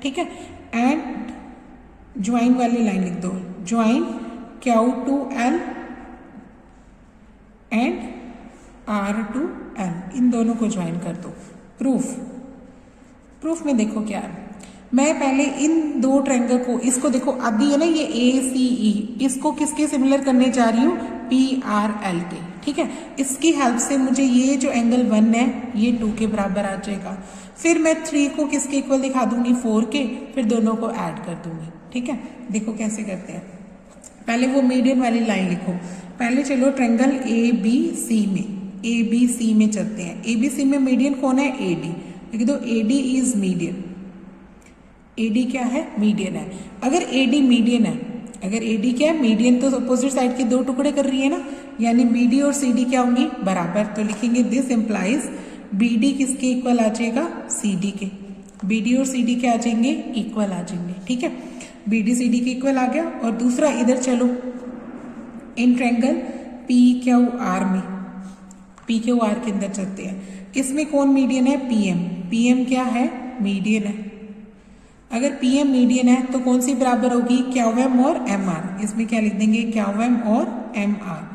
A: ठीक है, एंड ज्वाइन वाली लाइन लिख दो, join Q to L and R to L, इन दोनों को ज्वाइन कर दो। प्रूफ में देखो क्या है, मैं पहले इन दो ट्रायंगल को, इसको देखो अभी है ना ये ए सी ई, इसको किसके सिमिलर करने जा रही हूँ, पी आर एल के। ठीक है, इसकी हेल्प से मुझे ये जो एंगल 1 है ये 2 के बराबर आ जाएगा। फिर मैं 3 को किसके इक्वल दिखा दूंगी, 4 के, फिर दोनों को ऐड कर दूंगी। ठीक है, देखो कैसे करते हैं, पहले वो मीडियन वाली लाइन लिखो। पहले चलो ट्रायंगल ए बी सी में चलते हैं। ए बी सी में मीडियन कौन है, ए डी, लिख दो A D is median. A D क्या है, मीडियन है। अगर ए डी मीडियन है, अगर ए डी क्या है, मीडियन, तो अपोजिट साइड के दो टुकड़े कर रही है ना, यानी बी डी और सी डी क्या होंगी, बराबर। तो लिखेंगे दिस इम्प्लाइज बी डी किसके इक्वल आ जाएगा, सी डी के। बी डी और सी डी क्या आ जाएंगे, इक्वल आ जाएंगे। ठीक है, बी डी सी डी के इक्वल आ गया। और दूसरा इधर चलो, in triangle P Q are में, पी क्यू आर के अंदर चलते हैं। इसमें कौन मीडियन है, पीएम। पीएम क्या है, मीडियन है। अगर पीएम मीडियन है तो कौन सी बराबर होगी, क्यूएम और एमआर। इसमें क्या लिख देंगे, क्यूएम और एमआर।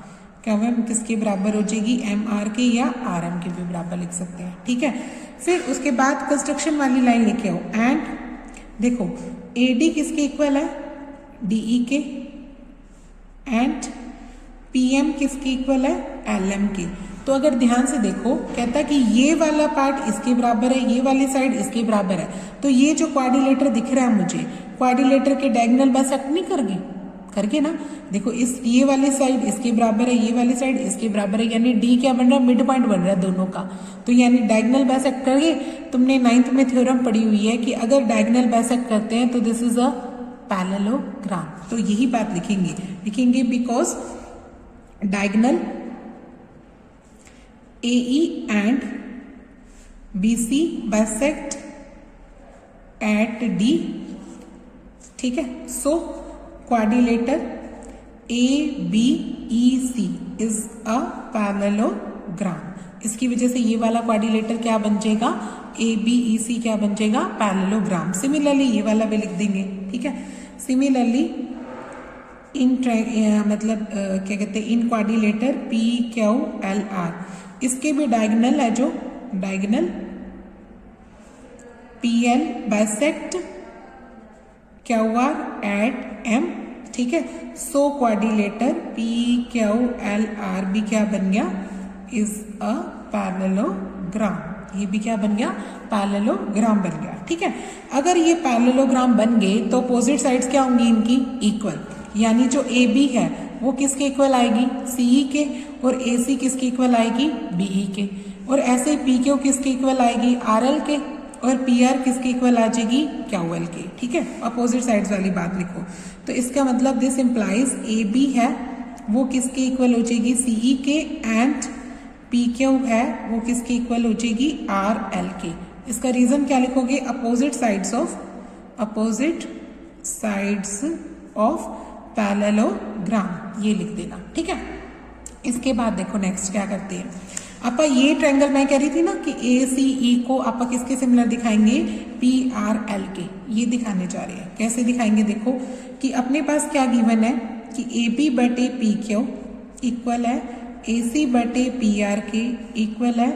A: क्यूएम किसके बराबर हो जाएगी, एमआर के या आरएम के भी बराबर लिख सकते हैं। ठीक है, फिर उसके बाद कंस्ट्रक्शन वाली लाइन लिखे हो, एंड देखो एडी किसके इक्वल है, डीई के, एंड पीएम किसके इक्वल है, एलएम के। तो अगर ध्यान से देखो, कहता है कि ये वाला पार्ट इसके बराबर है, ये वाली साइड इसके बराबर है। तो ये जो क्वाड्रिलेटर दिख रहा है मुझे, क्वाड्रिलेटर के डायगोनल बाइसेक्ट नहीं करके ना, देखो इस ये वाली साइड इसके बराबर है, ये वाली साइड इसके बराबर है, यानी डी क्या बन रहा है, मिड पॉइंट बन रहा है दोनों का। तो यानी डायगोनल बाइसेक्ट करके, तुमने 9th में थ्योरम पढ़ी हुई है कि अगर डायगोनल बाइसेक्ट करते हैं तो दिस इज अ पैरेललोग्राम। तो यही बात लिखेंगे because diagonal AE and BC bisect at D। ठीक है, सो quadrilateral ABEC is a parallelogram। इसकी वजह से ये वाला क्वाड्रिलेटर क्या बन जाएगा, ABEC क्या बन जाएगा, पैरेललोग्राम। सिमिलरली ये वाला भी लिख देंगे। ठीक है, सिमिलरली इन क्या कहते हैं, इन क्वाड्रिलेटर PQLR, इसके भी डायगोनल है, जो diagonal PL bisect QR at M। ठीक है, सो क्वाड्रिलेटर PQLR भी क्या बन गया, इज अ पैरेललोग्राम। ये भी क्या बन गया, पैरेललोग्राम बन गया। ठीक है, अगर ये पैरेललोग्राम बन गए तो अपोजिट साइड्स क्या होंगी इनकी, इक्वल। यानी जो AB है वो किसके इक्वल आएगी, CE के, और AC किसके इक्वल आएगी, BE के। और ऐसे PQ किसके इक्वल आएगी, RL के। और पी आर किसके इक्वल आ जाएगी, क्यू एल के। ठीक है, अपोजिट साइड्स वाली बात लिखो। तो इसका मतलब दिस इम्प्लाइज ए बी है वो किसके इक्वल हो जाएगी, सी ई के, एंड पी क्यू है वो किसके इक्वल हो जाएगी, आर एल के। इसका रीजन क्या लिखोगे, अपोजिट साइड्स ऑफ पैरेललोग्राम, ये लिख देना। ठीक है, इसके बाद देखो नेक्स्ट क्या करते हैं आपा, ये ट्रायंगल मैं कह रही थी ना कि ए सी ई को आपा किसके सिमिलर दिखाएंगे, पी आर एल के, ये दिखाने जा रहे हैं। कैसे दिखाएंगे, देखो कि अपने पास क्या गिवन है कि ए बी बटे पी क्यू इक्वल है ए सी बटे पी आर के इक्वल है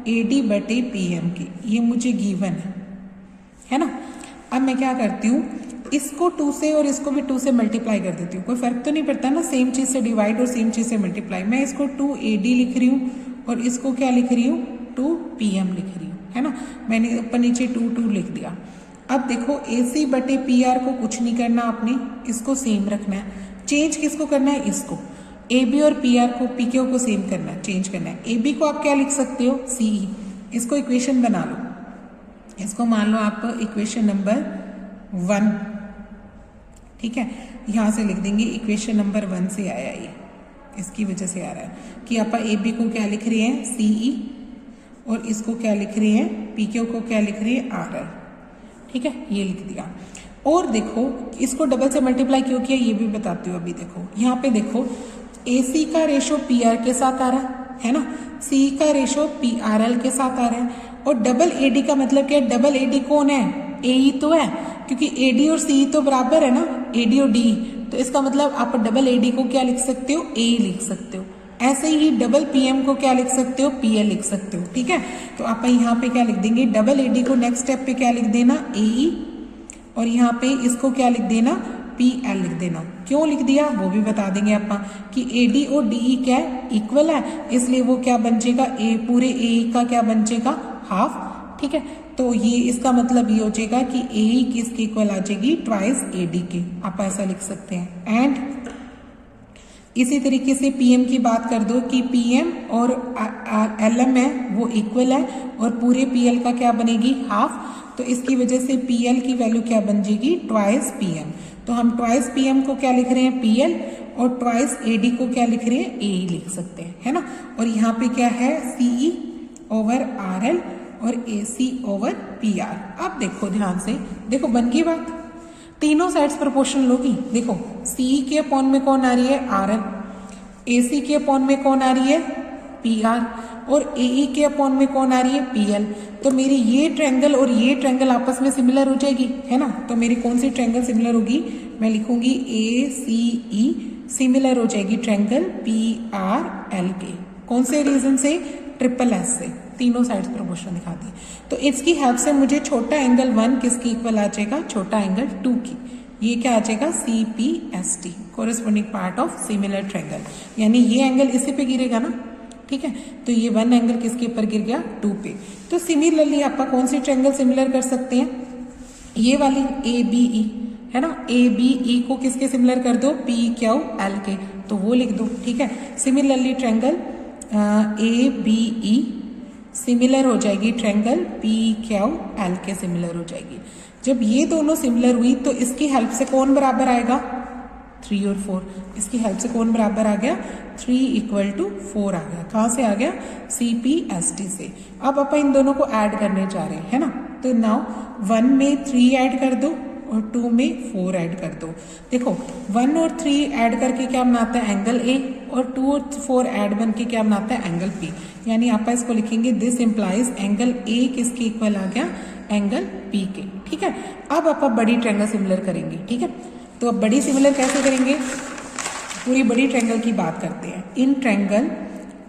A: ए डी बटे पी एम के, ये मुझे गिवन है ना। अब मैं क्या करती हूँ, इसको 2 से और इसको भी 2 से मल्टीप्लाई कर देती हूँ, कोई फर्क तो नहीं पड़ता ना, सेम चीज से डिवाइड और सेम चीज से मल्टीप्लाई। मैं इसको 2 ए डी लिख रही हूँ और इसको क्या लिख रही हूँ, 2 पी एम लिख रही हूँ, है ना। मैंने ऊपर नीचे 2 लिख दिया। अब देखो ए सी बटे पी आर को कुछ नहीं करना आपने, इसको सेम रखना है। चेंज किसको करना है, इसको ए बी और पी आर को, पी क्यू को सेम करना है, चेंज करना है। ए बी को आप क्या लिख सकते हो, सी ई, इसको इक्वेशन बना लो, इसको मान लो आप इक्वेशन नंबर 1। ठीक है, यहां से लिख देंगे इक्वेशन नंबर 1 से आया ये, इसकी वजह से आ रहा है कि आप ए बी को क्या लिख रहे हैं, सी ई, और इसको क्या लिख रहे हैं, पी क्यू को क्या लिख रहे हैं, आर एल। ठीक है, ये लिख दिया। और देखो इसको डबल से मल्टीप्लाई क्यों किया ये भी बताती हूँ। अभी देखो यहाँ पे देखो ए सी का रेशो पी आर के साथ आ रहा है ना, सी का रेशो पी आर एल के साथ आ रहा है, और डबल ए डी का मतलब क्या है, डबल ए डी कौन है, ए ई तो है, क्योंकि ए डी और सी तो बराबर है ना, ए डी और डी, तो इसका मतलब आप डबल ए डी को क्या लिख सकते हो, ए लिख सकते हो। ऐसे ही डबल पी एम को क्या लिख सकते हो, पी एल लिख सकते हो। ठीक है, तो आप यहाँ पे क्या लिख देंगे, डबल ए डी को नेक्स्ट स्टेप पे क्या लिख देना, ए ई, और यहाँ पे इसको क्या लिख देना, पी एल लिख देना। क्यों लिख दिया वो भी बता देंगे आप कि ए डी और डी ई क्या है, इक्वल है, इसलिए वो क्या बन जाएगा, ए पूरे ए ई का क्या बन जाएगा, हाफ। ठीक है, तो ये इसका मतलब ये हो जाएगा कि ए ई किसके इक्वल आ जाएगी, ट्वाइस ए डी के, आप ऐसा लिख सकते हैं। एंड इसी तरीके से पीएम की बात कर दो कि पीएम और एलएम है वो इक्वल है, और पूरे पीएल का क्या बनेगी, हाफ, तो इसकी वजह से पीएल की वैल्यू क्या बन जाएगी, ट्वाइस पीएम। तो हम ट्वाइस पीएम को क्या लिख रहे हैं, पीएल, और ट्वाइस एडी को क्या लिख रहे हैं, ए लिख सकते हैं, है ना। और यहाँ पे क्या है, सीई ओवर आर एल और ए सी ओवर पी आर। अब देखो ध्यान से, देखो बन गई बात, तीनों साइड्स प्रोपोर्शनल होगी। देखो सीई के अपॉन में कौन आ रही है, आर एल, ए सी के अपॉन में कौन आ रही है, पी आर, और ए ई के अपॉन में कौन आ रही है, पी एल। तो मेरी ये ट्रायंगल और ये ट्रायंगल आपस में सिमिलर हो जाएगी, है ना। तो मेरी कौन सी ट्रायंगल सिमिलर होगी, मैं लिखूंगी ए सी ई सिमिलर हो जाएगी ट्रायंगल पी आर एल के। कौन से रीजन से, ट्रिपल एस से, तीनों साइड्स प्रोपोर्शनल दिखा दी। तो इसकी हेल्प से मुझे छोटा एंगल 1 किसकी इक्वल आ जाएगा, छोटा एंगल 2 की, ये क्या आ जाएगा, C P S T, corresponding part of similar triangle, यानी ये एंगल इसी पे गिरेगा ना। ठीक है, तो ये 1 एंगल किसके ऊपर गिर गया, 2 पे। तो सिमिलरली आप कौन सी ट्रायंगल सिमिलर कर सकते हैं, ये वाली ए बी ई, है ना, ए बी ई को किसके सिमिलर कर दो, पी क्यू एल के, तो वो लिख दो। ठीक है, similarly triangle A B E similar हो जाएगी ट्रायंगल पी क्यू एल के सिमिलर हो जाएगी। जब ये दोनों सिमिलर हुई तो इसकी हेल्प से कौन बराबर आएगा, 3 और 4, इसकी हेल्प से कौन बराबर आ गया, 3 इक्वल टू 4 आ गया। कहाँ से आ गया, सी पी एस टी से। अब अपन इन दोनों को ऐड करने जा रहे हैं, है ना। तो नाउ 1 में 3 ऐड कर दो और 2 में 4 ऐड कर दो। देखो 1 और 3 ऐड करके क्या बनाता है, एंगल ए, और 2 और 4 ऐड बन के क्या बनाता है, एंगल पी। यानी आप इसको लिखेंगे दिस इंप्लाइज एंगल ए किसके इक्वल आ गया, एंगल पी के। ठीक है, अब आप बड़ी ट्रायंगल सिमिलर करेंगे। ठीक है, तो अब बड़ी सिमिलर कैसे करेंगे, पूरी बड़ी ट्रायंगल की बात करते हैं। In triangle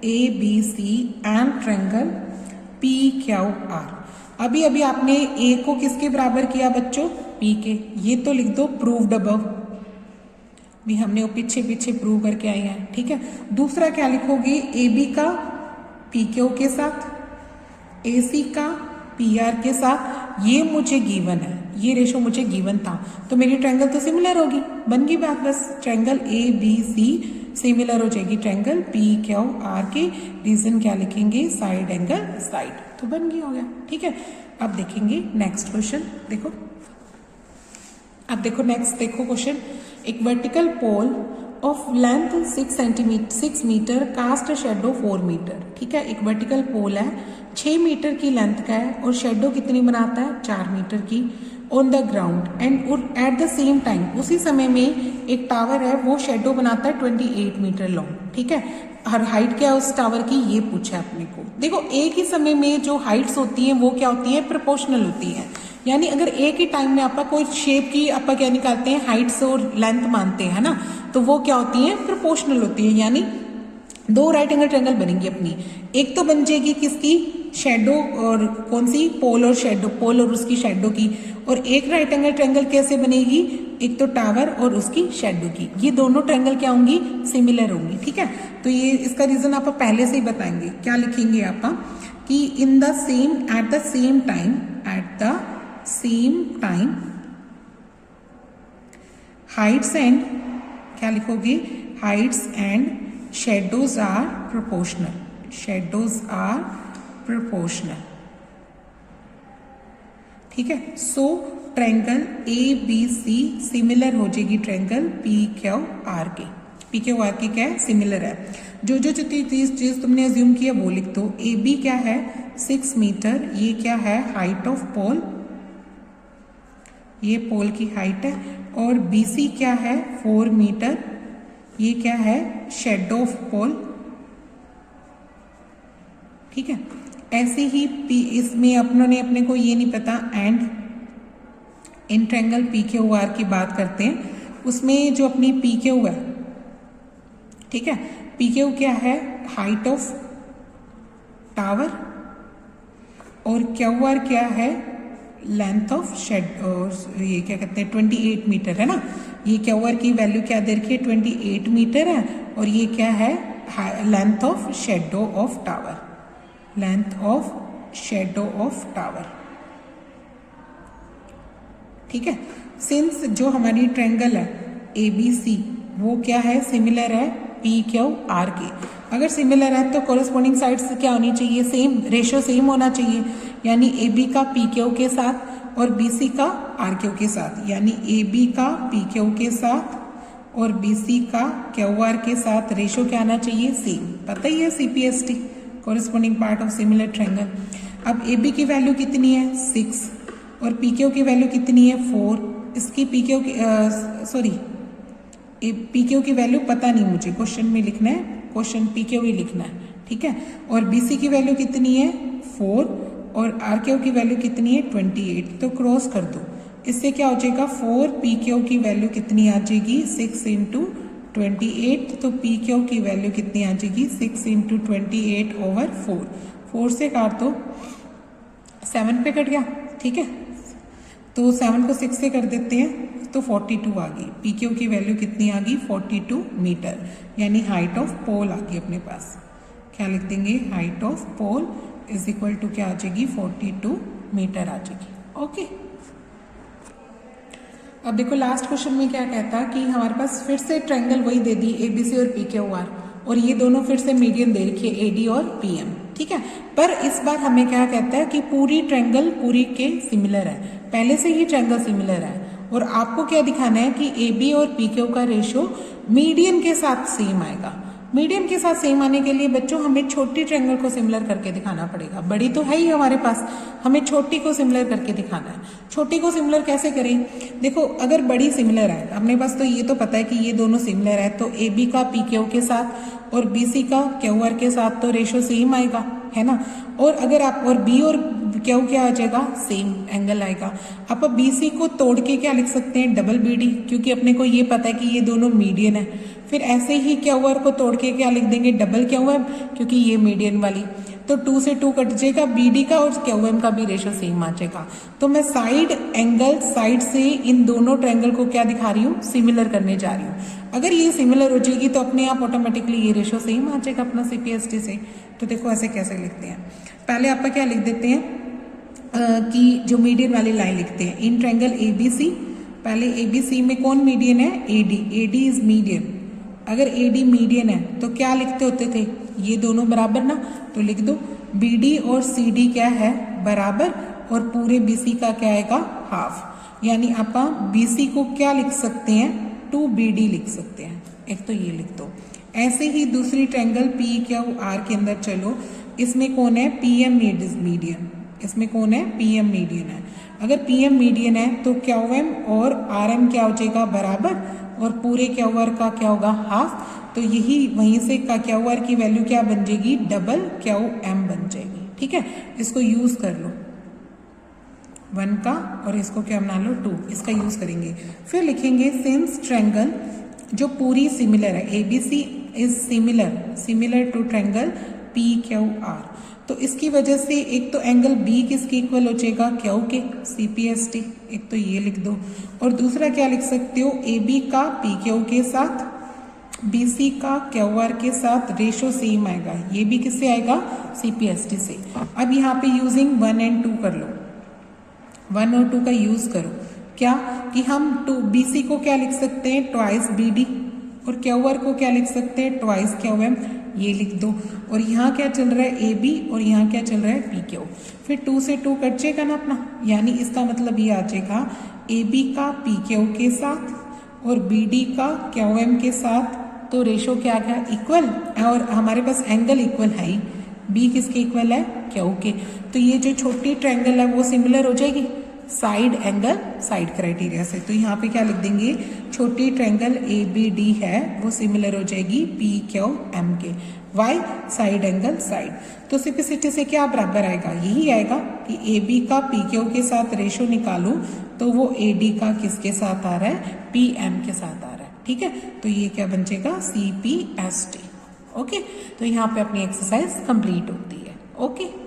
A: A B C and triangle P Q R, अभी अभी आपने ए को किसके बराबर किया बच्चों, पी के, ये तो लिख दो प्रूव्ड अबव, भी हमने वो पीछे पीछे प्रूव करके आए हैं। ठीक है, दूसरा क्या लिखोगे, ए बी का पी क्यू के साथ, ए सी का पी आर के साथ, ये मुझे गिवन है, ये रेशो मुझे गिवन था, तो मेरी ट्रायंगल तो सिमिलर होगी, बन गई बात। बस triangle A B C similar हो जाएगी ट्रायंगल पी क्यू आर के। रीजन क्या लिखेंगे, साइड एंगल साइड, तो बन गई, हो गया। ठीक है, अब देखेंगे नेक्स्ट क्वेश्चन। देखो अब देखो नेक्स्ट देखो क्वेश्चन, एक vertical pole of length 6 metre cast shadow 4 metre. ठीक है, एक वर्टिकल पोल है 6 मीटर की लेंथ का है और शेडो कितनी बनाता है 4 मीटर की on the ground and eight the same time उसी समय में एक टावर है वो शेडो बनाता है 28 मीटर लॉन्ग। ठीक है, हर हाइट क्या है उस टावर की ये पूछा है अपने को। देखो एक ही समय में जो हाइट्स होती हैं वो क्या होती है प्रोपोर्शनल होती है, यानी अगर एक ही टाइम में आपका कोई शेप की आपका क्या निकालते हैं हाइट्स और लेंथ मानते हैं ना, तो वो क्या होती है प्रोपोर्शनल होती है, यानी दो राइट एंगल ट्रायंगल बनेंगी अपनी। एक तो बन जाएगी किसकी शेडो और कौन सी पोल और शेडो, पोल और उसकी शेडो की, और एक राइट एंगल ट्रायंगल कैसे बनेगी, एक तो टावर और उसकी शेडो की। ये दोनों ट्रायंगल क्या होंगी सिमिलर होंगी। ठीक है, तो ये इसका रीजन आप पहले से ही बताएंगे। क्या लिखेंगे आप कि in the same at the same time heights and क्या लिखोगे heights and shadows are proportional. ठीक है, सो ट्रायंगल ABC सिमिलर हो जाएगी ट्रायंगल PQR के। PQR की क्या है सिमिलर है। जो चीज तुमने अज्यूम किया वो लिख दो। AB क्या है 6 मीटर, ये क्या है हाइट ऑफ पोल, ये पोल की हाइट है, और BC क्या है 4 मीटर, ये क्या है शेडो ऑफ पोल। ठीक है, ऐसे ही इसमें अपने को ये नहीं पता एंड इन ट्रायंगल PQR की बात करते हैं, उसमें जो अपनी PQ है, ठीक है, PQ क्या है हाइट ऑफ टावर और QR क्या है लेंथ ऑफ शेड, ये क्या कहते हैं 28 मीटर है ना। ये QR की वैल्यू क्या दे रखी है 28 मीटर है, और ये क्या है length of shadow of tower, ठीक है, सिंस जो हमारी ट्रायंगल है ABC वो क्या है सिमिलर है PQR के। अगर सिमिलर है तो कोरस्पॉन्डिंग साइड्स क्या होनी चाहिए सेम, रेशियो सेम होना चाहिए, यानी AB का PQ के साथ और BC का RQ के साथ, यानी AB का PQ के साथ और BC का QR के साथ रेशियो क्या आना चाहिए सेम। पता ही है CPST corresponding part of similar triangle. अब AB की वैल्यू कितनी है 6 और PQ की वैल्यू कितनी है 4। इसकी PQ की वैल्यू पता नहीं मुझे, क्वेश्चन में लिखना है, क्वेश्चन PQ ही लिखना है। ठीक है, और BC की वैल्यू कितनी है 4 और RQ की वैल्यू कितनी है 28, तो क्रॉस कर दो। इससे क्या हो जाएगा 4 PQ की वैल्यू कितनी आ जाएगी 6 इंटू 28, तो PQ की वैल्यू कितनी आ जाएगी 6 इंटू 28 ओवर 4 से काट दो 7 पे कट गया। ठीक है, तो 7 को 6 से कर देते हैं तो 42 आ गई। PQ की वैल्यू कितनी आ गई 42 मीटर, यानी हाइट ऑफ पोल आ गई अपने पास। क्या लिख देंगे height of pole is equal to क्या आ जाएगी 42 मीटर आ जाएगी। ओके, अब देखो लास्ट क्वेश्चन में क्या कहता है कि हमारे पास फिर से ट्रायंगल वही दे दी ABC और PQR, और ये दोनों फिर से मीडियन दे रखी है AD और PM। ठीक है, पर इस बार हमें क्या कहता है कि पूरी ट्रायंगल पूरी के सिमिलर है, पहले से ही ट्रायंगल सिमिलर है, और आपको क्या दिखाना है कि AB और PQ का रेशियो मीडियन के साथ सेम आएगा। मीडियन के साथ सेम आने के लिए बच्चों हमें छोटी ट्रायंगल को सिमिलर करके दिखाना पड़ेगा। बड़ी तो है ही हमारे पास, हमें छोटी को सिमिलर करके दिखाना है। छोटी को सिमिलर कैसे करें, देखो अगर बड़ी सिमिलर है अपने पास तो ये तो पता है कि ये दोनों सिमिलर है, तो AB का PQ के साथ और BC का QR के साथ तो रेशियो सेम आएगा, है ना। और अगर आप और B और Q क्या आ जाएगा सेम एंगल आएगा। आप BC को तोड़ के क्या लिख सकते हैं डबल BD, क्योंकि अपने को ये पता है कि ये दोनों मीडियन है। फिर ऐसे ही QR को तोड़ के क्या लिख देंगे डबल QR, क्योंकि ये मीडियन वाली, तो 2 से 2 कट जाएगा, BD का और QM का भी रेशियो सेम आ जाएगा। तो मैं साइड एंगल साइड से इन दोनों ट्रायंगल को क्या दिखा रही हूँ सिमिलर करने जा रही हूँ। अगर ये सिमिलर हो जाएगी तो अपने आप ऑटोमेटिकली ये रेशियो सेम आ जाएगा अपना CPST से। तो देखो ऐसे कैसे लिखते हैं, पहले आप क्या लिख देते हैं कि जो मीडियन वाली लाइन लिखते हैं इन ट्रायंगल ABC। पहले ABC में कौन मीडियन है AD इज मीडियन। अगर AD मीडियन है तो क्या लिखते होते थे ये दोनों बराबर ना, तो लिख दो BD और CD क्या है बराबर, और पूरे BC का क्या आएगा हाफ, यानी आप BC को क्या लिख सकते हैं 2BD लिख सकते हैं, एक तो ये लिख दो। ऐसे ही दूसरी ट्रायंगल PQR के अंदर चलो, इसमें कौन है PM मीडियन, इसमें कौन है PM मीडियन है। अगर PM मीडियन है तो QM और RM क्या हो जाएगा बराबर, और पूरे QR का क्या होगा हाफ, तो यही वहीं से का QR की वैल्यू क्या बन जाएगी डबल QM बन जाएगी। ठीक है, इसको यूज कर लो 1 का, और इसको क्या बना लो 2, इसका यूज करेंगे। फिर लिखेंगे सिंस ट्रायंगल जो पूरी सिमिलर है, ABC is similar to triangle PQR, तो इसकी वजह से एक तो एंगल B किसके इक्वल हो जाएगा Q के, CPST, एक तो ये लिख दो। और दूसरा क्या लिख सकते हो, AB का PQ के साथ, BC का QR के साथ रेशो सेम आएगा, ये भी किससे आएगा CPST से। अब यहाँ पे यूजिंग 1 और 2 कर लो, 1 और 2 का यूज करो, क्या कि हम BC को क्या लिख सकते हैं ट्वाइस BD, और QR को क्या लिख सकते हैं ट्वाइस QM, ये लिख दो। और यहाँ क्या चल रहा है AB, और यहाँ क्या चल रहा है PQ, फिर 2 से 2 कट जाएगा ना अपना, यानी इसका मतलब ये आ जाएगा AB का PQ के साथ और BD का QM के साथ, तो रेशो क्या गया इक्वल, और हमारे पास एंगल इक्वल है ही, B किसके इक्वल है Q के, तो ये जो छोटी ट्रायंगल है वो सिमिलर हो जाएगी साइड एंगल साइड क्राइटेरिया से। तो यहाँ पे क्या लिख देंगे, छोटी ट्रायंगल ABD है वो सिमिलर हो जाएगी PQM के, वाई साइड एंगल साइड। तो सिंप्लिसिटी से क्या बराबर आएगा, यही आएगा कि AB का PQ के साथ रेशो निकालूं तो वो AD का किसके साथ आ रहा है PM के साथ आ रहा है। ठीक है, तो ये क्या बन जाएगा CPST। ओके, तो यहाँ पे अपनी एक्सरसाइज कंप्लीट होती है। ओके।